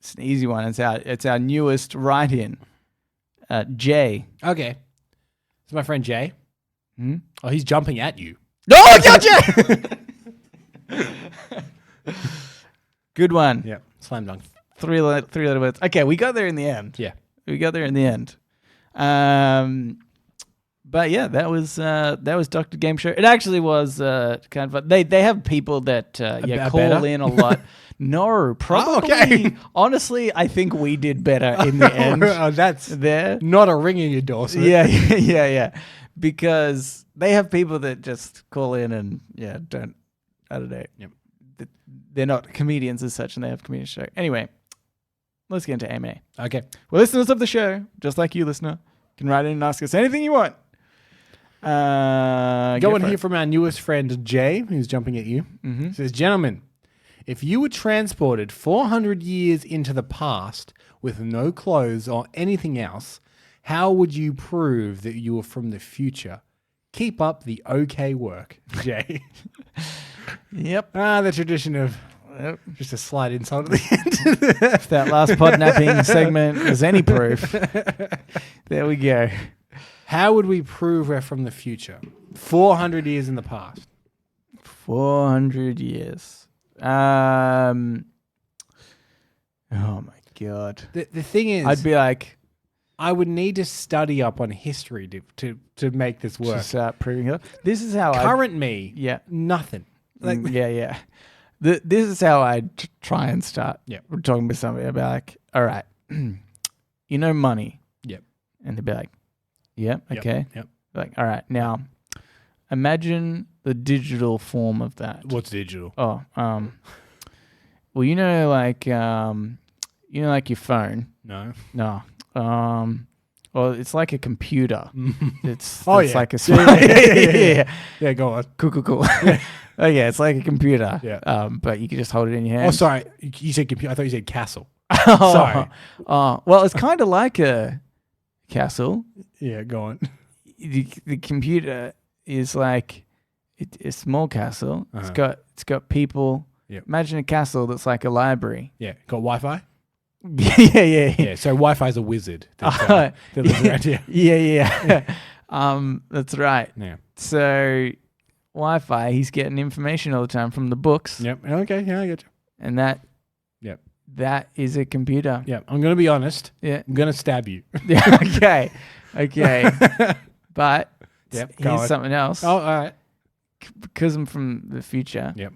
S1: It's an easy one. It's our newest write-in. Jay.
S2: Okay. It's my friend Jay.
S1: Hmm?
S2: Oh, he's jumping at you.
S1: Oh, yeah, Jay! Good one.
S2: Yeah. Slam dunk.
S1: Three-letter words. Okay, we got there in the end.
S2: Yeah.
S1: We got there in the end. But yeah, that was Dr. Game Show. It actually was kind of fun. They have people that call
S2: better?
S1: in a lot. No, probably.
S2: okay.
S1: Honestly, I think we did better in the end.
S2: Oh, that's
S1: There.
S2: not a ring in your door. So
S1: Yeah. Because they have people that just call in and I don't know.
S2: Yep.
S1: They're not comedians as such, and they have comedian show. Anyway, let's get into AMA.
S2: Okay.
S1: Well, listeners of the show, just like you, listener, can write in and ask us anything you want.
S2: Go and
S1: for
S2: hear
S1: it.
S2: from our newest friend Jay, who's jumping at you.
S1: Mm-hmm.
S2: It says, gentlemen, if you were transported 400 years into the past with no clothes or anything else, how would you prove that you were from the future? Keep up the okay work, Jay.
S1: Yep.
S2: The tradition of
S1: Yep.
S2: just a slight insult at the end.
S1: If that last podnapping segment is any proof, there we go.
S2: How would we prove we're from the future? 400 years in the past.
S1: 400 years. Oh my God.
S2: The thing is,
S1: I'd be like,
S2: I would need to study up on history to make this work.
S1: to start proving it. This is how
S2: Current me,
S1: Yeah.
S2: nothing.
S1: Yeah. This is how I try and start.
S2: Yeah.
S1: We're talking to somebody. I'd be like, all right, you know money.
S2: Yep.
S1: And they'd be like, yep,
S2: Yep,
S1: okay.
S2: yep.
S1: Like, all right, now imagine the digital form of that.
S2: What's digital?
S1: Oh, well, you know, like your phone.
S2: No.
S1: No. Well, it's like a computer. It's
S2: Oh,
S1: it's
S2: yeah.
S1: like a
S2: Yeah. Yeah, go on.
S1: Cool. Oh yeah, it's like a computer.
S2: Yeah.
S1: But you can just hold it in your hand.
S2: Oh, sorry. You said computer. I thought you said castle.
S1: Oh,
S2: sorry.
S1: Well, it's kind of like a castle.
S2: Yeah, go on.
S1: The computer is like a small castle.
S2: Uh-huh.
S1: It's got people.
S2: Yep.
S1: Imagine a castle that's like a library.
S2: Yeah, got Wi-Fi?
S1: Yeah.
S2: Yeah, so Wi-Fi's a wizard that lives around here.
S1: Yeah. That's right.
S2: Yeah.
S1: So Wi-Fi, he's getting information all the time from the books,
S2: Yep. Okay, yeah, I get you.
S1: and that
S2: Yep.
S1: is a computer.
S2: Yeah, I'm going to be honest.
S1: Yeah.
S2: I'm going to stab you.
S1: Yeah. Okay. But
S2: Yep, go
S1: here's
S2: on.
S1: something else.
S2: Oh, all right.
S1: Because I'm from the future.
S2: Yep.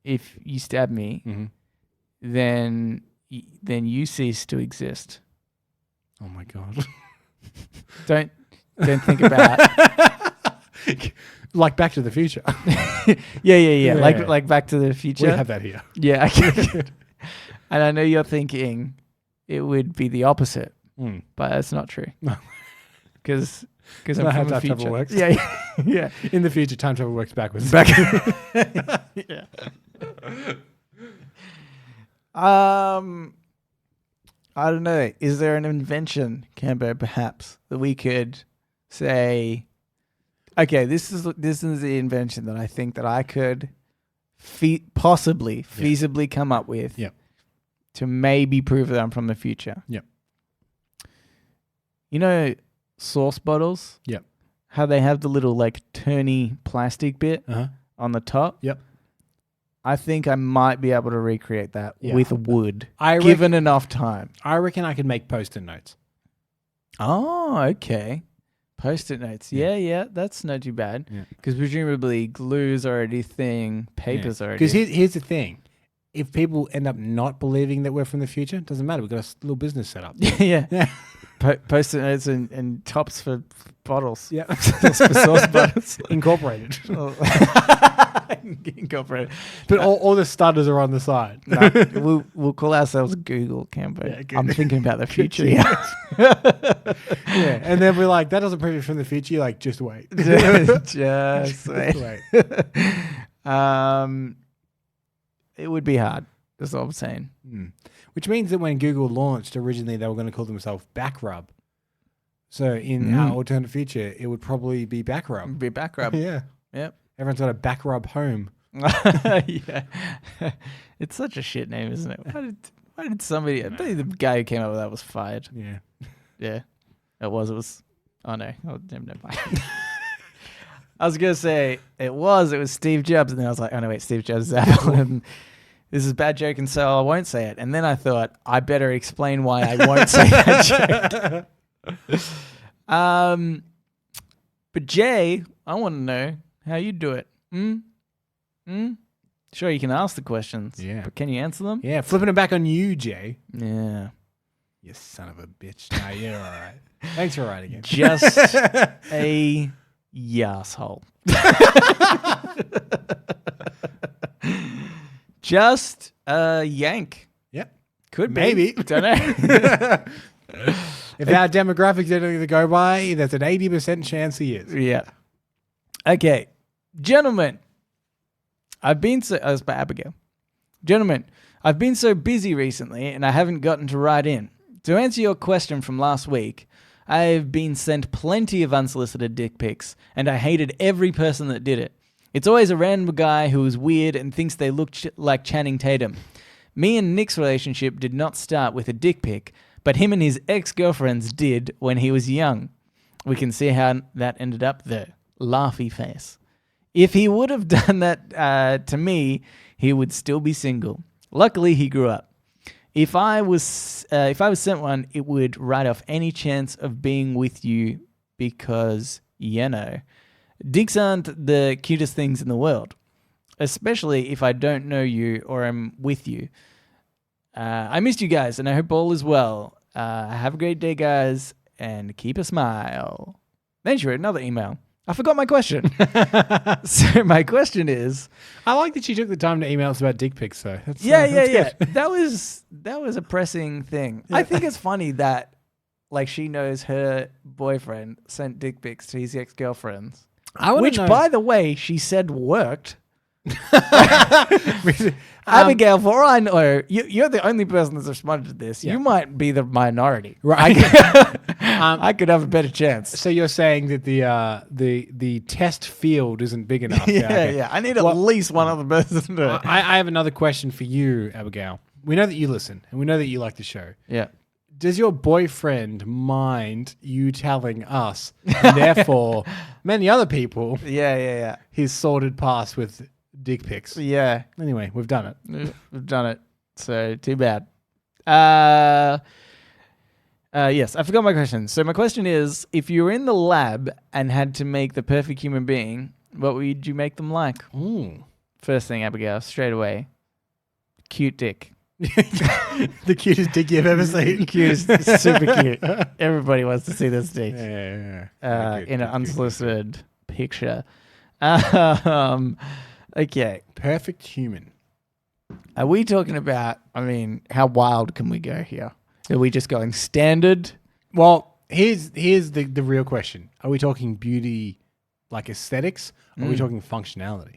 S1: If you stab me,
S2: Mm-hmm.
S1: then you cease to exist.
S2: Oh, my God.
S1: Don't think about.
S2: Like Back to the Future.
S1: Yeah.
S2: Yeah.
S1: Like Back to the Future.
S2: We have that here.
S1: Yeah. Okay. And I know you're thinking it would be the opposite,
S2: Mm.
S1: but that's not true.
S2: No.
S1: Because
S2: It's
S1: I'm
S2: not how
S1: from the
S2: time travel
S1: future.
S2: works.
S1: Yeah.
S2: In the future, time travel works backwards.
S1: Yeah. I don't know. Is there an invention, Cambo, perhaps, that we could say, okay, this is the invention that I think that I could possibly feasibly come up with
S2: Yep.
S1: to maybe prove that I'm from the future.
S2: Yep.
S1: You know sauce bottles?
S2: Yep.
S1: How they have the little like turny plastic bit
S2: Uh-huh.
S1: on the top?
S2: Yep.
S1: I think I might be able to recreate that
S2: Yeah.
S1: with wood,
S2: I
S1: given enough time.
S2: I reckon I could make Post-it notes.
S1: Oh, okay. Post-it notes. Yeah, that's not too bad.
S2: Yeah.
S1: Because presumably glue's already a thing, paper's already.
S2: Because here's the thing. If people end up not believing that we're from the future, it doesn't matter. We've got a little business set up.
S1: yeah.
S2: Yeah.
S1: Post-it notes and tops for bottles.
S2: Yeah.
S1: for sauce bottles.
S2: Incorporated.
S1: Incorporated.
S2: But all the stutters are on the side.
S1: No, we'll call ourselves Google, Cambo.
S2: Yeah, good.
S1: I'm thinking about the future.
S2: Yeah. And then we're like, that doesn't prove you from the future. You're like, just wait.
S1: Just wait.
S2: wait.
S1: It would be hard. That's all I'm saying.
S2: Which means that when Google launched, originally they were going to call themselves Backrub. So in our alternate future, it would probably be Backrub.
S1: Be back rub.
S2: Yeah.
S1: Yep.
S2: Everyone's got a Backrub home.
S1: Yeah. It's such a shit name, isn't it? Why did somebody... I think the guy who came up with that was fired.
S2: Yeah.
S1: Yeah. It was... Oh, no. Oh, never mind. I was going to say it was Steve Jobs, and then I was like, oh, no, wait, Steve Jobs is Apple, and this is a bad joke, and so I won't say it. And then I thought, I better explain why I won't say that joke. But Jay, I want to know how you do it. Sure, you can ask the questions.
S2: Yeah.
S1: But can you answer them?
S2: Yeah, flipping it back on you, Jay.
S1: Yeah.
S2: You son of a bitch. No, you're all right. Thanks for writing it.
S1: Just a yassole. Just a yank.
S2: Yep.
S1: Could be.
S2: Maybe.
S1: Don't know.
S2: If our demographics are anything to go by, there's an 80% chance he is.
S1: Yeah. Okay. Gentlemen, it's by Abigail. Gentlemen, I've been so busy recently and I haven't gotten to write in. To answer your question from last week, I've been sent plenty of unsolicited dick pics and I hated every person that did it. It's always a random guy who is weird and thinks they look like Channing Tatum. Me and Nick's relationship did not start with a dick pic, but him and his ex-girlfriends did when he was young. We can see how that ended up there. Laughy face. If he would have done that to me, he would still be single. Luckily, he grew up. If I was sent one, it would write off any chance of being with you because, dicks aren't the cutest things in the world, especially if I don't know you or am with you. I missed you guys, and I hope all is well. Have a great day, guys, and keep a smile. Then she wrote another email. I forgot my question. So my question is...
S2: I like that she took the time to email us about dick pics, though. That's
S1: Yeah.
S2: good.
S1: That was a pressing thing. Yeah. I think it's funny that she knows her boyfriend sent dick pics to his ex-girlfriends. Which, by the way, she said worked. Abigail, for all I know, you're the only person that's responded to this. Yeah. You might be the minority.
S2: Right.
S1: I could have a better chance.
S2: So you're saying that the test field isn't big enough?
S1: Yeah. I need at least one other person to do it.
S2: I have another question for you, Abigail. We know that you listen, and we know that you like the show.
S1: Yeah.
S2: Does your boyfriend mind you telling us, and therefore many other people, his sordid past with dick pics?
S1: Yeah.
S2: Anyway, we've done it.
S1: We've done it. So, too bad. Yes, I forgot my question. So my question is, if you were in the lab and had to make the perfect human being, what would you make them like?
S2: Ooh.
S1: First thing, Abigail, straight away. Cute dick.
S2: The cutest dick you've ever seen.
S1: Cutest, super cute. Everybody wants to see this dick.
S2: Yeah.
S1: In an unsolicited picture. Okay.
S2: Perfect human.
S1: Are we talking about, how wild can we go here? Are we just going standard?
S2: Well, here's the real question. Are we talking beauty, like aesthetics? Or are we talking functionality?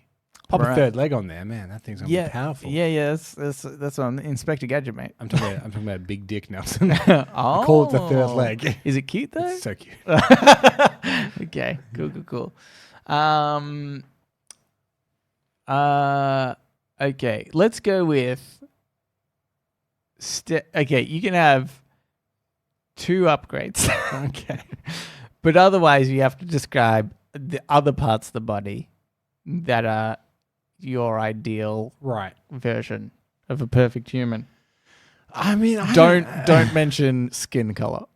S2: Pop a third leg on there, man. That thing's gonna be powerful.
S1: Yeah. That's on Inspector Gadget, mate.
S2: I'm talking about Big Dick Nelson.
S1: Oh.
S2: I call it the third leg.
S1: Is it cute though?
S2: It's so cute.
S1: Okay. Cool. Okay. Let's go with. Okay, you can have 2 upgrades.
S2: Okay.
S1: But otherwise, you have to describe the other parts of the body that are your ideal version of a perfect human. Don't mention skin color.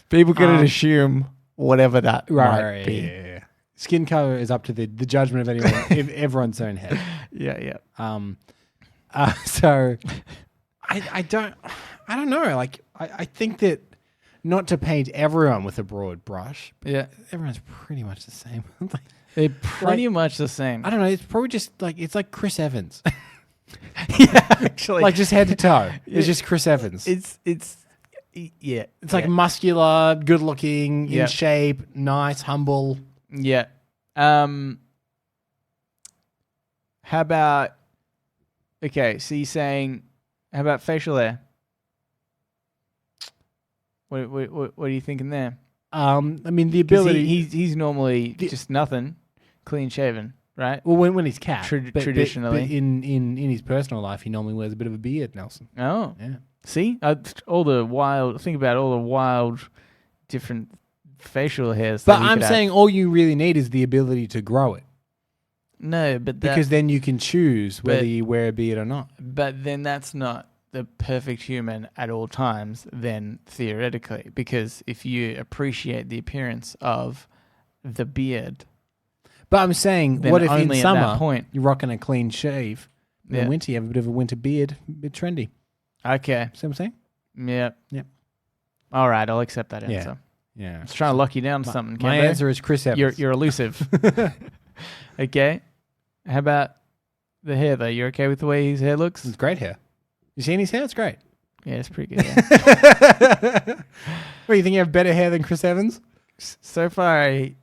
S1: People can assume whatever that might be.
S2: Yeah. Skin color is up to the judgment of anyone, everyone's own head.
S1: Yeah.
S2: So I don't know. Like I think that not to paint everyone with a broad brush, but everyone's pretty much the same.
S1: They're pretty much the same.
S2: I don't know. It's probably just it's like Chris Evans.
S1: Yeah, actually,
S2: like just head to toe. It's just Chris Evans.
S1: It's
S2: like muscular, good looking, in shape, nice, humble.
S1: Yeah. How about Okay, so you're saying, how about facial hair? What are you thinking there?
S2: I mean, the
S1: 'Cause
S2: ability.
S1: he's normally just nothing, clean shaven, right?
S2: well, when he's cat,
S1: Traditionally.
S2: but in his personal life, he normally wears a bit of a beard, Nelson.
S1: Oh,
S2: Yeah.
S1: see, think about all the wild, different facial hairs.
S2: But
S1: that he
S2: I'm
S1: could have.
S2: saying all you really need is the ability to grow it,
S1: no, but
S2: because then you can choose whether
S1: but-
S2: you wear a beard or not.
S1: But then that's not the perfect human at all times, then theoretically, because if you appreciate the appearance of the beard,
S2: But I'm saying,
S1: then
S2: what if in
S1: only at that
S2: summer
S1: point.
S2: you're rocking a clean shave, and
S1: Yeah.
S2: in winter you have a bit of a winter beard, a bit trendy.
S1: Okay.
S2: See what I'm saying?
S1: Yep.
S2: Yep.
S1: All right, I'll accept that
S2: Yeah.
S1: answer.
S2: Yeah.
S1: I was trying to lock you down to something,
S2: My
S1: Cambo.
S2: answer is Chris Evans.
S1: You're elusive. Okay. How about the hair, though? You're okay with the way his hair looks?
S2: It's great hair. You seen his hair? It's great.
S1: Yeah, it's pretty good. Yeah.
S2: What, you think you have better hair than Chris Evans?
S1: So far, I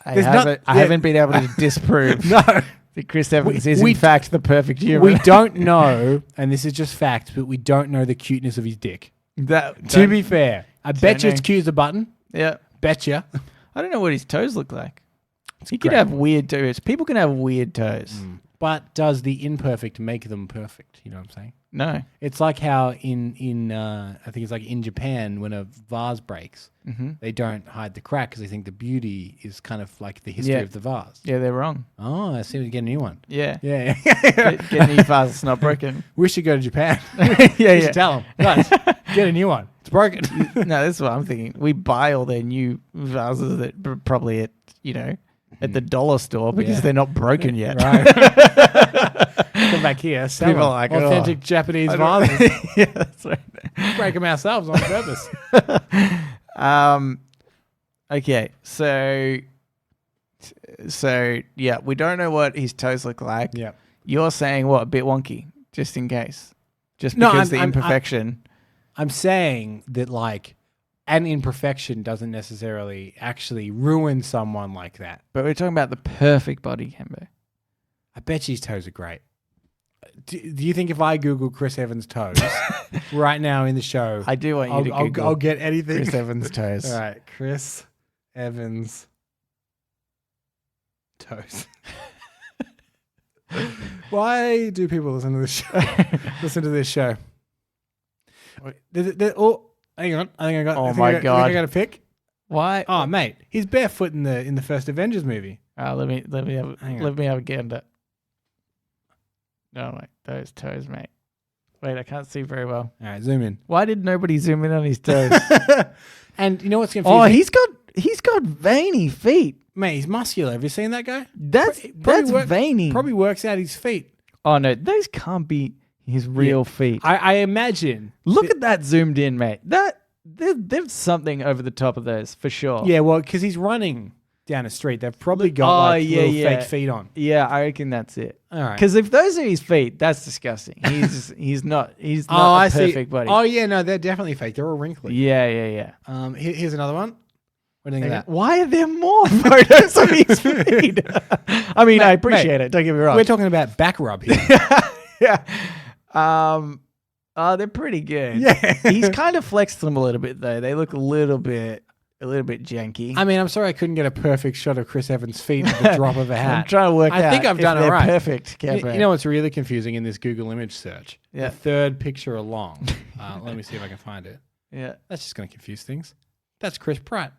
S2: There's
S1: haven't been able to disprove
S2: No.
S1: that Chris Evans is,
S2: we-
S1: in fact, the perfect human.
S2: We don't know, and this is just fact, but we don't know the cuteness of his dick. To be fair, I bet you it's
S1: know.
S2: cute as a button.
S1: Yeah.
S2: Betcha.
S1: I don't know what his toes look like. He could
S2: great.
S1: have weird toes. People can have weird toes.
S2: But does the imperfect make them perfect? You know what I'm saying?
S1: No.
S2: It's like how in I think it's like in Japan, when a vase breaks, they don't hide the crack because they think the beauty is kind of like the history
S1: Yeah.
S2: of the vase.
S1: Yeah, they're wrong.
S2: Oh, I see. We get a new one.
S1: Yeah.
S2: Yeah.
S1: Get a new vase. It's not broken.
S2: We should go to Japan.
S1: Yeah,
S2: We
S1: yeah.
S2: should tell them, guys, get a new one. It's broken.
S1: No, that's what I'm thinking. We buy all their new vases that probably at the dollar store because
S2: Yeah.
S1: they're not broken yet.
S2: Right. Come back here. Sell
S1: People
S2: them.
S1: are like,
S2: authentic Japanese
S1: I don't-
S2: vases.
S1: Yeah, that's right.
S2: Break them ourselves on purpose.
S1: Okay, so yeah, we don't know what his toes look like.
S2: Yeah.
S1: You're saying what, a bit wonky, just in case, just
S2: No,
S1: because the
S2: I'm-
S1: imperfection.
S2: I'm saying that like an imperfection doesn't necessarily actually ruin someone like that.
S1: But we're talking about the perfect body, Kembo.
S2: I bet his toes are great. Do you think if I Google Chris Evans' toes right now in the show,
S1: I do want you to Google
S2: I'll get anything?
S1: Chris Evans' toes.
S2: All right, Chris Evans toes. Why do people listen to this show? Listen to this show. Oh, hang on. I think I got.
S1: Oh
S2: I think
S1: my
S2: I got,
S1: God.
S2: I think I got a pick.
S1: Why?
S2: Oh, mate, he's barefoot in the first Avengers movie.
S1: Let me
S2: Hang on.
S1: have a gander. No, mate, those toes, mate. Wait, I can't see very well.
S2: All right, zoom in.
S1: Why did nobody zoom in on his toes?
S2: And you know what's confusing?
S1: Oh, he's got veiny feet.
S2: Mate, he's muscular. Have you seen that guy?
S1: That's veiny.
S2: Probably works out his feet.
S1: Oh no, those can't be his real feet.
S2: I imagine.
S1: Look at that zoomed in, mate. There's something over the top of those for sure.
S2: Yeah, well, because he's running down a street. They've probably got little fake feet on.
S1: Yeah, I reckon that's it.
S2: All right.
S1: Because if those are his feet, that's disgusting. He's not a
S2: I see.
S1: perfect body.
S2: Oh yeah, no, they're definitely fake. They're all wrinkly.
S1: Yeah.
S2: Here's another one. What do you think of that?
S1: Why are there more photos of his feet? I mean, I appreciate it. Don't get me wrong.
S2: We're talking about back rub here.
S1: Yeah. They're pretty good.
S2: Yeah.
S1: He's kind of flexed them a little bit though. They look a little bit janky.
S2: I mean, I'm sorry I couldn't get a perfect shot of Chris Evans' feet at the drop of a hat.
S1: I'm trying to work out.
S2: I think I've
S1: if
S2: done it
S1: they're
S2: right.
S1: Perfect.
S2: You
S1: Campo.
S2: know what's really confusing in this Google image search?
S1: Yeah.
S2: The third picture along. Let me see if I can find it.
S1: Yeah.
S2: That's just going to confuse things. That's Chris Pratt.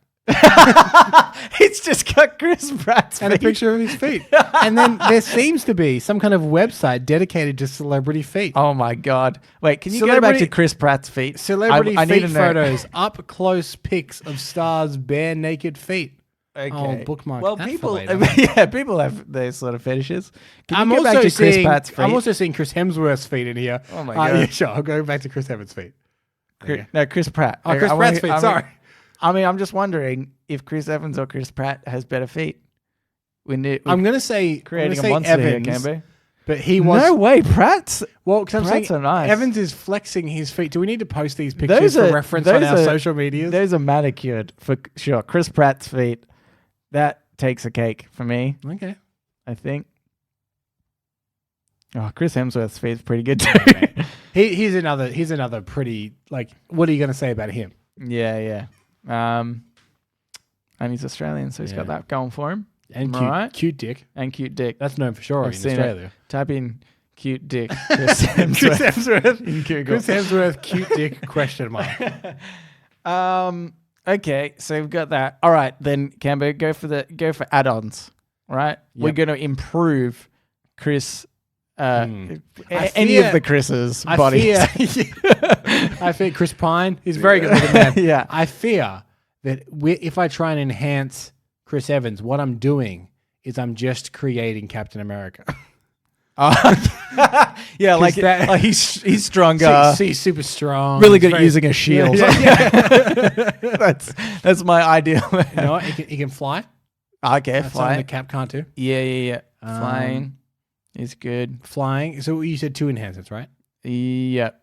S1: It's just got Chris Pratt's
S2: And a
S1: feet.
S2: picture of his feet. And then there seems to be some kind of website dedicated to celebrity feet.
S1: Oh my God! Wait, can you go back
S2: Celebrity-
S1: to Chris Pratt's feet?
S2: Celebrity
S1: I need
S2: feet
S1: to know.
S2: photos, up close pics of stars' bare naked feet.
S1: Okay.
S2: Oh, bookmark
S1: Well,
S2: that for
S1: people,
S2: later.
S1: people have those sort of fetishes. Can
S2: I'm
S1: you go back
S2: also
S1: to Chris Pratt's feet?
S2: I'm also seeing Chris Hemsworth's feet in here.
S1: Oh my God.
S2: Yeah, sure. I'll go back to Chris Evans' feet.
S1: No, Chris Pratt.
S2: Oh, Chris Pratt's feet. Sorry.
S1: I'm just wondering if Chris Evans or Chris Pratt has better feet.
S2: I'm going to say
S1: creating
S2: I'm
S1: a
S2: gonna
S1: monster
S2: say
S1: here,
S2: Evans,
S1: Cambo.
S2: but he was
S1: No way, Pratt's.
S2: well. Because I'm saying
S1: Pratt's are nice.
S2: Evans is flexing his feet. Do we need to post these pictures
S1: Those
S2: for
S1: are-
S2: reference on
S1: those
S2: our
S1: are-
S2: social medias?
S1: Those are manicured for sure. Chris Pratt's feet. That takes a cake for me.
S2: Okay.
S1: I think. Oh, Chris Hemsworth's feet's pretty good too.
S2: He's another pretty, like, what are you going to say about him?
S1: Yeah. And he's Australian, so he's got that going for him.
S2: And cute dick.
S1: And cute dick.
S2: That's known for sure in Australia.
S1: Type in cute dick. Chris Hemsworth. In Google.
S2: Chris Hemsworth, cute dick, question mark.
S1: Okay, so we've got that. All right, then Cambo, go for add-ons. Right? We're going to improve Chris any of the Chris's bodies.
S2: I fear Chris Pine. He's a very good looking man.
S1: Yeah.
S2: I fear that if I try and enhance Chris Evans, what I'm doing is I'm just creating Captain America.
S1: Yeah, like he's stronger.
S2: He's super strong.
S1: Really good at using a shield.
S2: Yeah.
S1: That's my ideal.
S2: You know what? He can fly.
S1: Okay,
S2: That's something
S1: fly.
S2: the Cap can't do.
S1: Yeah. Flying is good.
S2: Flying. So you said 2 enhancements, right?
S1: Yep.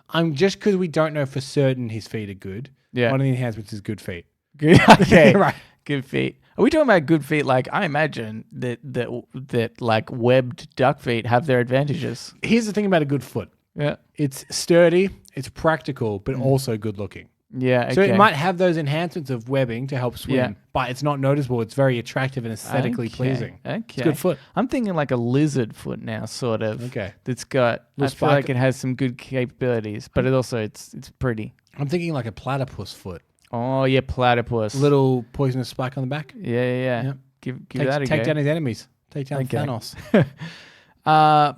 S2: I'm just because we don't know for certain his feet are good.
S1: Yeah.
S2: One of the enhancements is good feet.
S1: Good. Okay.
S2: Right.
S1: Good feet. Are we talking about good feet? Like, I imagine that like webbed duck feet have their advantages.
S2: Here's the thing about a good foot.
S1: Yeah.
S2: It's sturdy, it's practical, but also good looking.
S1: Yeah. Okay.
S2: So it might have those enhancements of webbing to help swim, but it's not noticeable. It's very attractive and aesthetically pleasing.
S1: Okay.
S2: It's a good foot.
S1: I'm thinking like a lizard foot now, sort of.
S2: Okay.
S1: That's got. I
S2: Little
S1: feel like
S2: spike.
S1: it has some good capabilities, but it also it's pretty.
S2: I'm thinking like a platypus foot.
S1: Oh yeah, platypus.
S2: Little poisonous spike on the back.
S1: Yeah.
S2: Yep.
S1: Give that a go.
S2: Take down his enemies. Take down
S1: Okay.
S2: Thanos.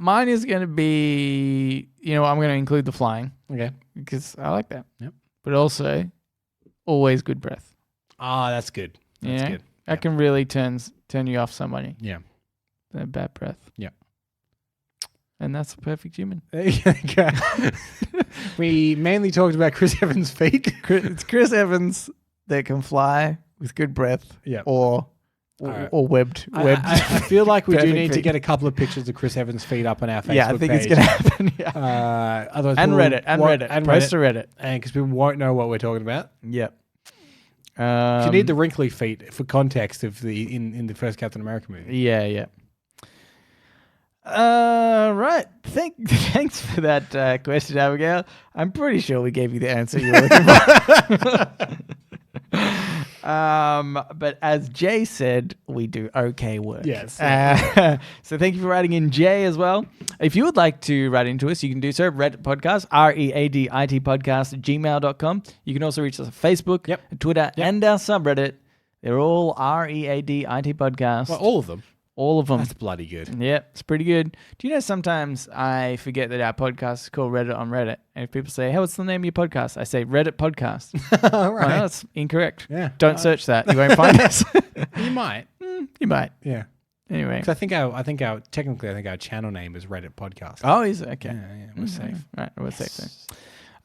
S1: Mine is going to be, I'm going to include the flying
S2: Okay.
S1: because I like that.
S2: Yep.
S1: But also, always good breath.
S2: Ah, that's good. That's good.
S1: That can really turn you off somebody.
S2: Yeah.
S1: Bad breath.
S2: Yeah.
S1: And that's a perfect human.
S2: Okay. We mainly talked about Chris Evans' feet.
S1: It's Chris Evans that can fly with good breath.
S2: Yeah.
S1: Or webbed.
S2: I feel like we do
S1: Perfect
S2: need to
S1: feet.
S2: get a couple of pictures of Chris Evans' feet up on our Facebook page.
S1: Yeah, I think it's going to happen. Yeah.
S2: Otherwise
S1: And
S2: we'll-
S1: Reddit. Post to Reddit.
S2: And because people won't know what we're talking about.
S1: Yep.
S2: You need the wrinkly feet for context of the in the first Captain America movie.
S1: Yeah. Right. Thanks for that question, Abigail. I'm pretty sure we gave you the answer you were looking for. But as Jay said, we do okay work.
S2: Yes.
S1: So thank you for writing in, Jay, as well. If you would like to write into us, you can do so. Reddit Podcast, READIT Podcast, gmail.com. You can also reach us on Facebook, Twitter, and our subreddit. They're all READIT Podcast.
S2: Well, all of them.
S1: All of them.
S2: That's bloody good.
S1: Yeah, it's pretty good. Do you know sometimes I forget that our podcast is called Reddit on Reddit? And if people say, hey, what's the name of your podcast? I say Reddit Podcast.
S2: Right.
S1: Oh, no, that's incorrect.
S2: Yeah.
S1: Don't search that. You won't find us.
S2: You might.
S1: You might.
S2: Yeah.
S1: Anyway.
S2: 'Cause I think our channel name is Reddit Podcast.
S1: Oh, is it? Okay.
S2: Yeah, we're safe.
S1: Right, we're safe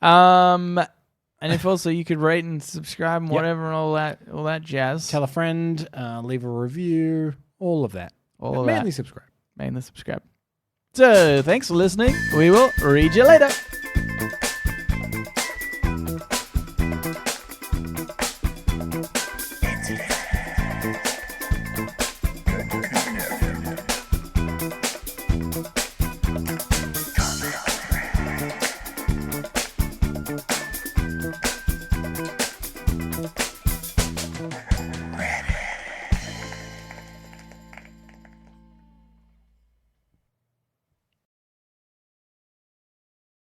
S1: then. And if also you could rate and subscribe and whatever and all that jazz.
S2: Tell a friend, leave a review, all of that.
S1: All of
S2: Mainly
S1: that.
S2: subscribe.
S1: Mainly subscribe. So, thanks for listening. We will read you later.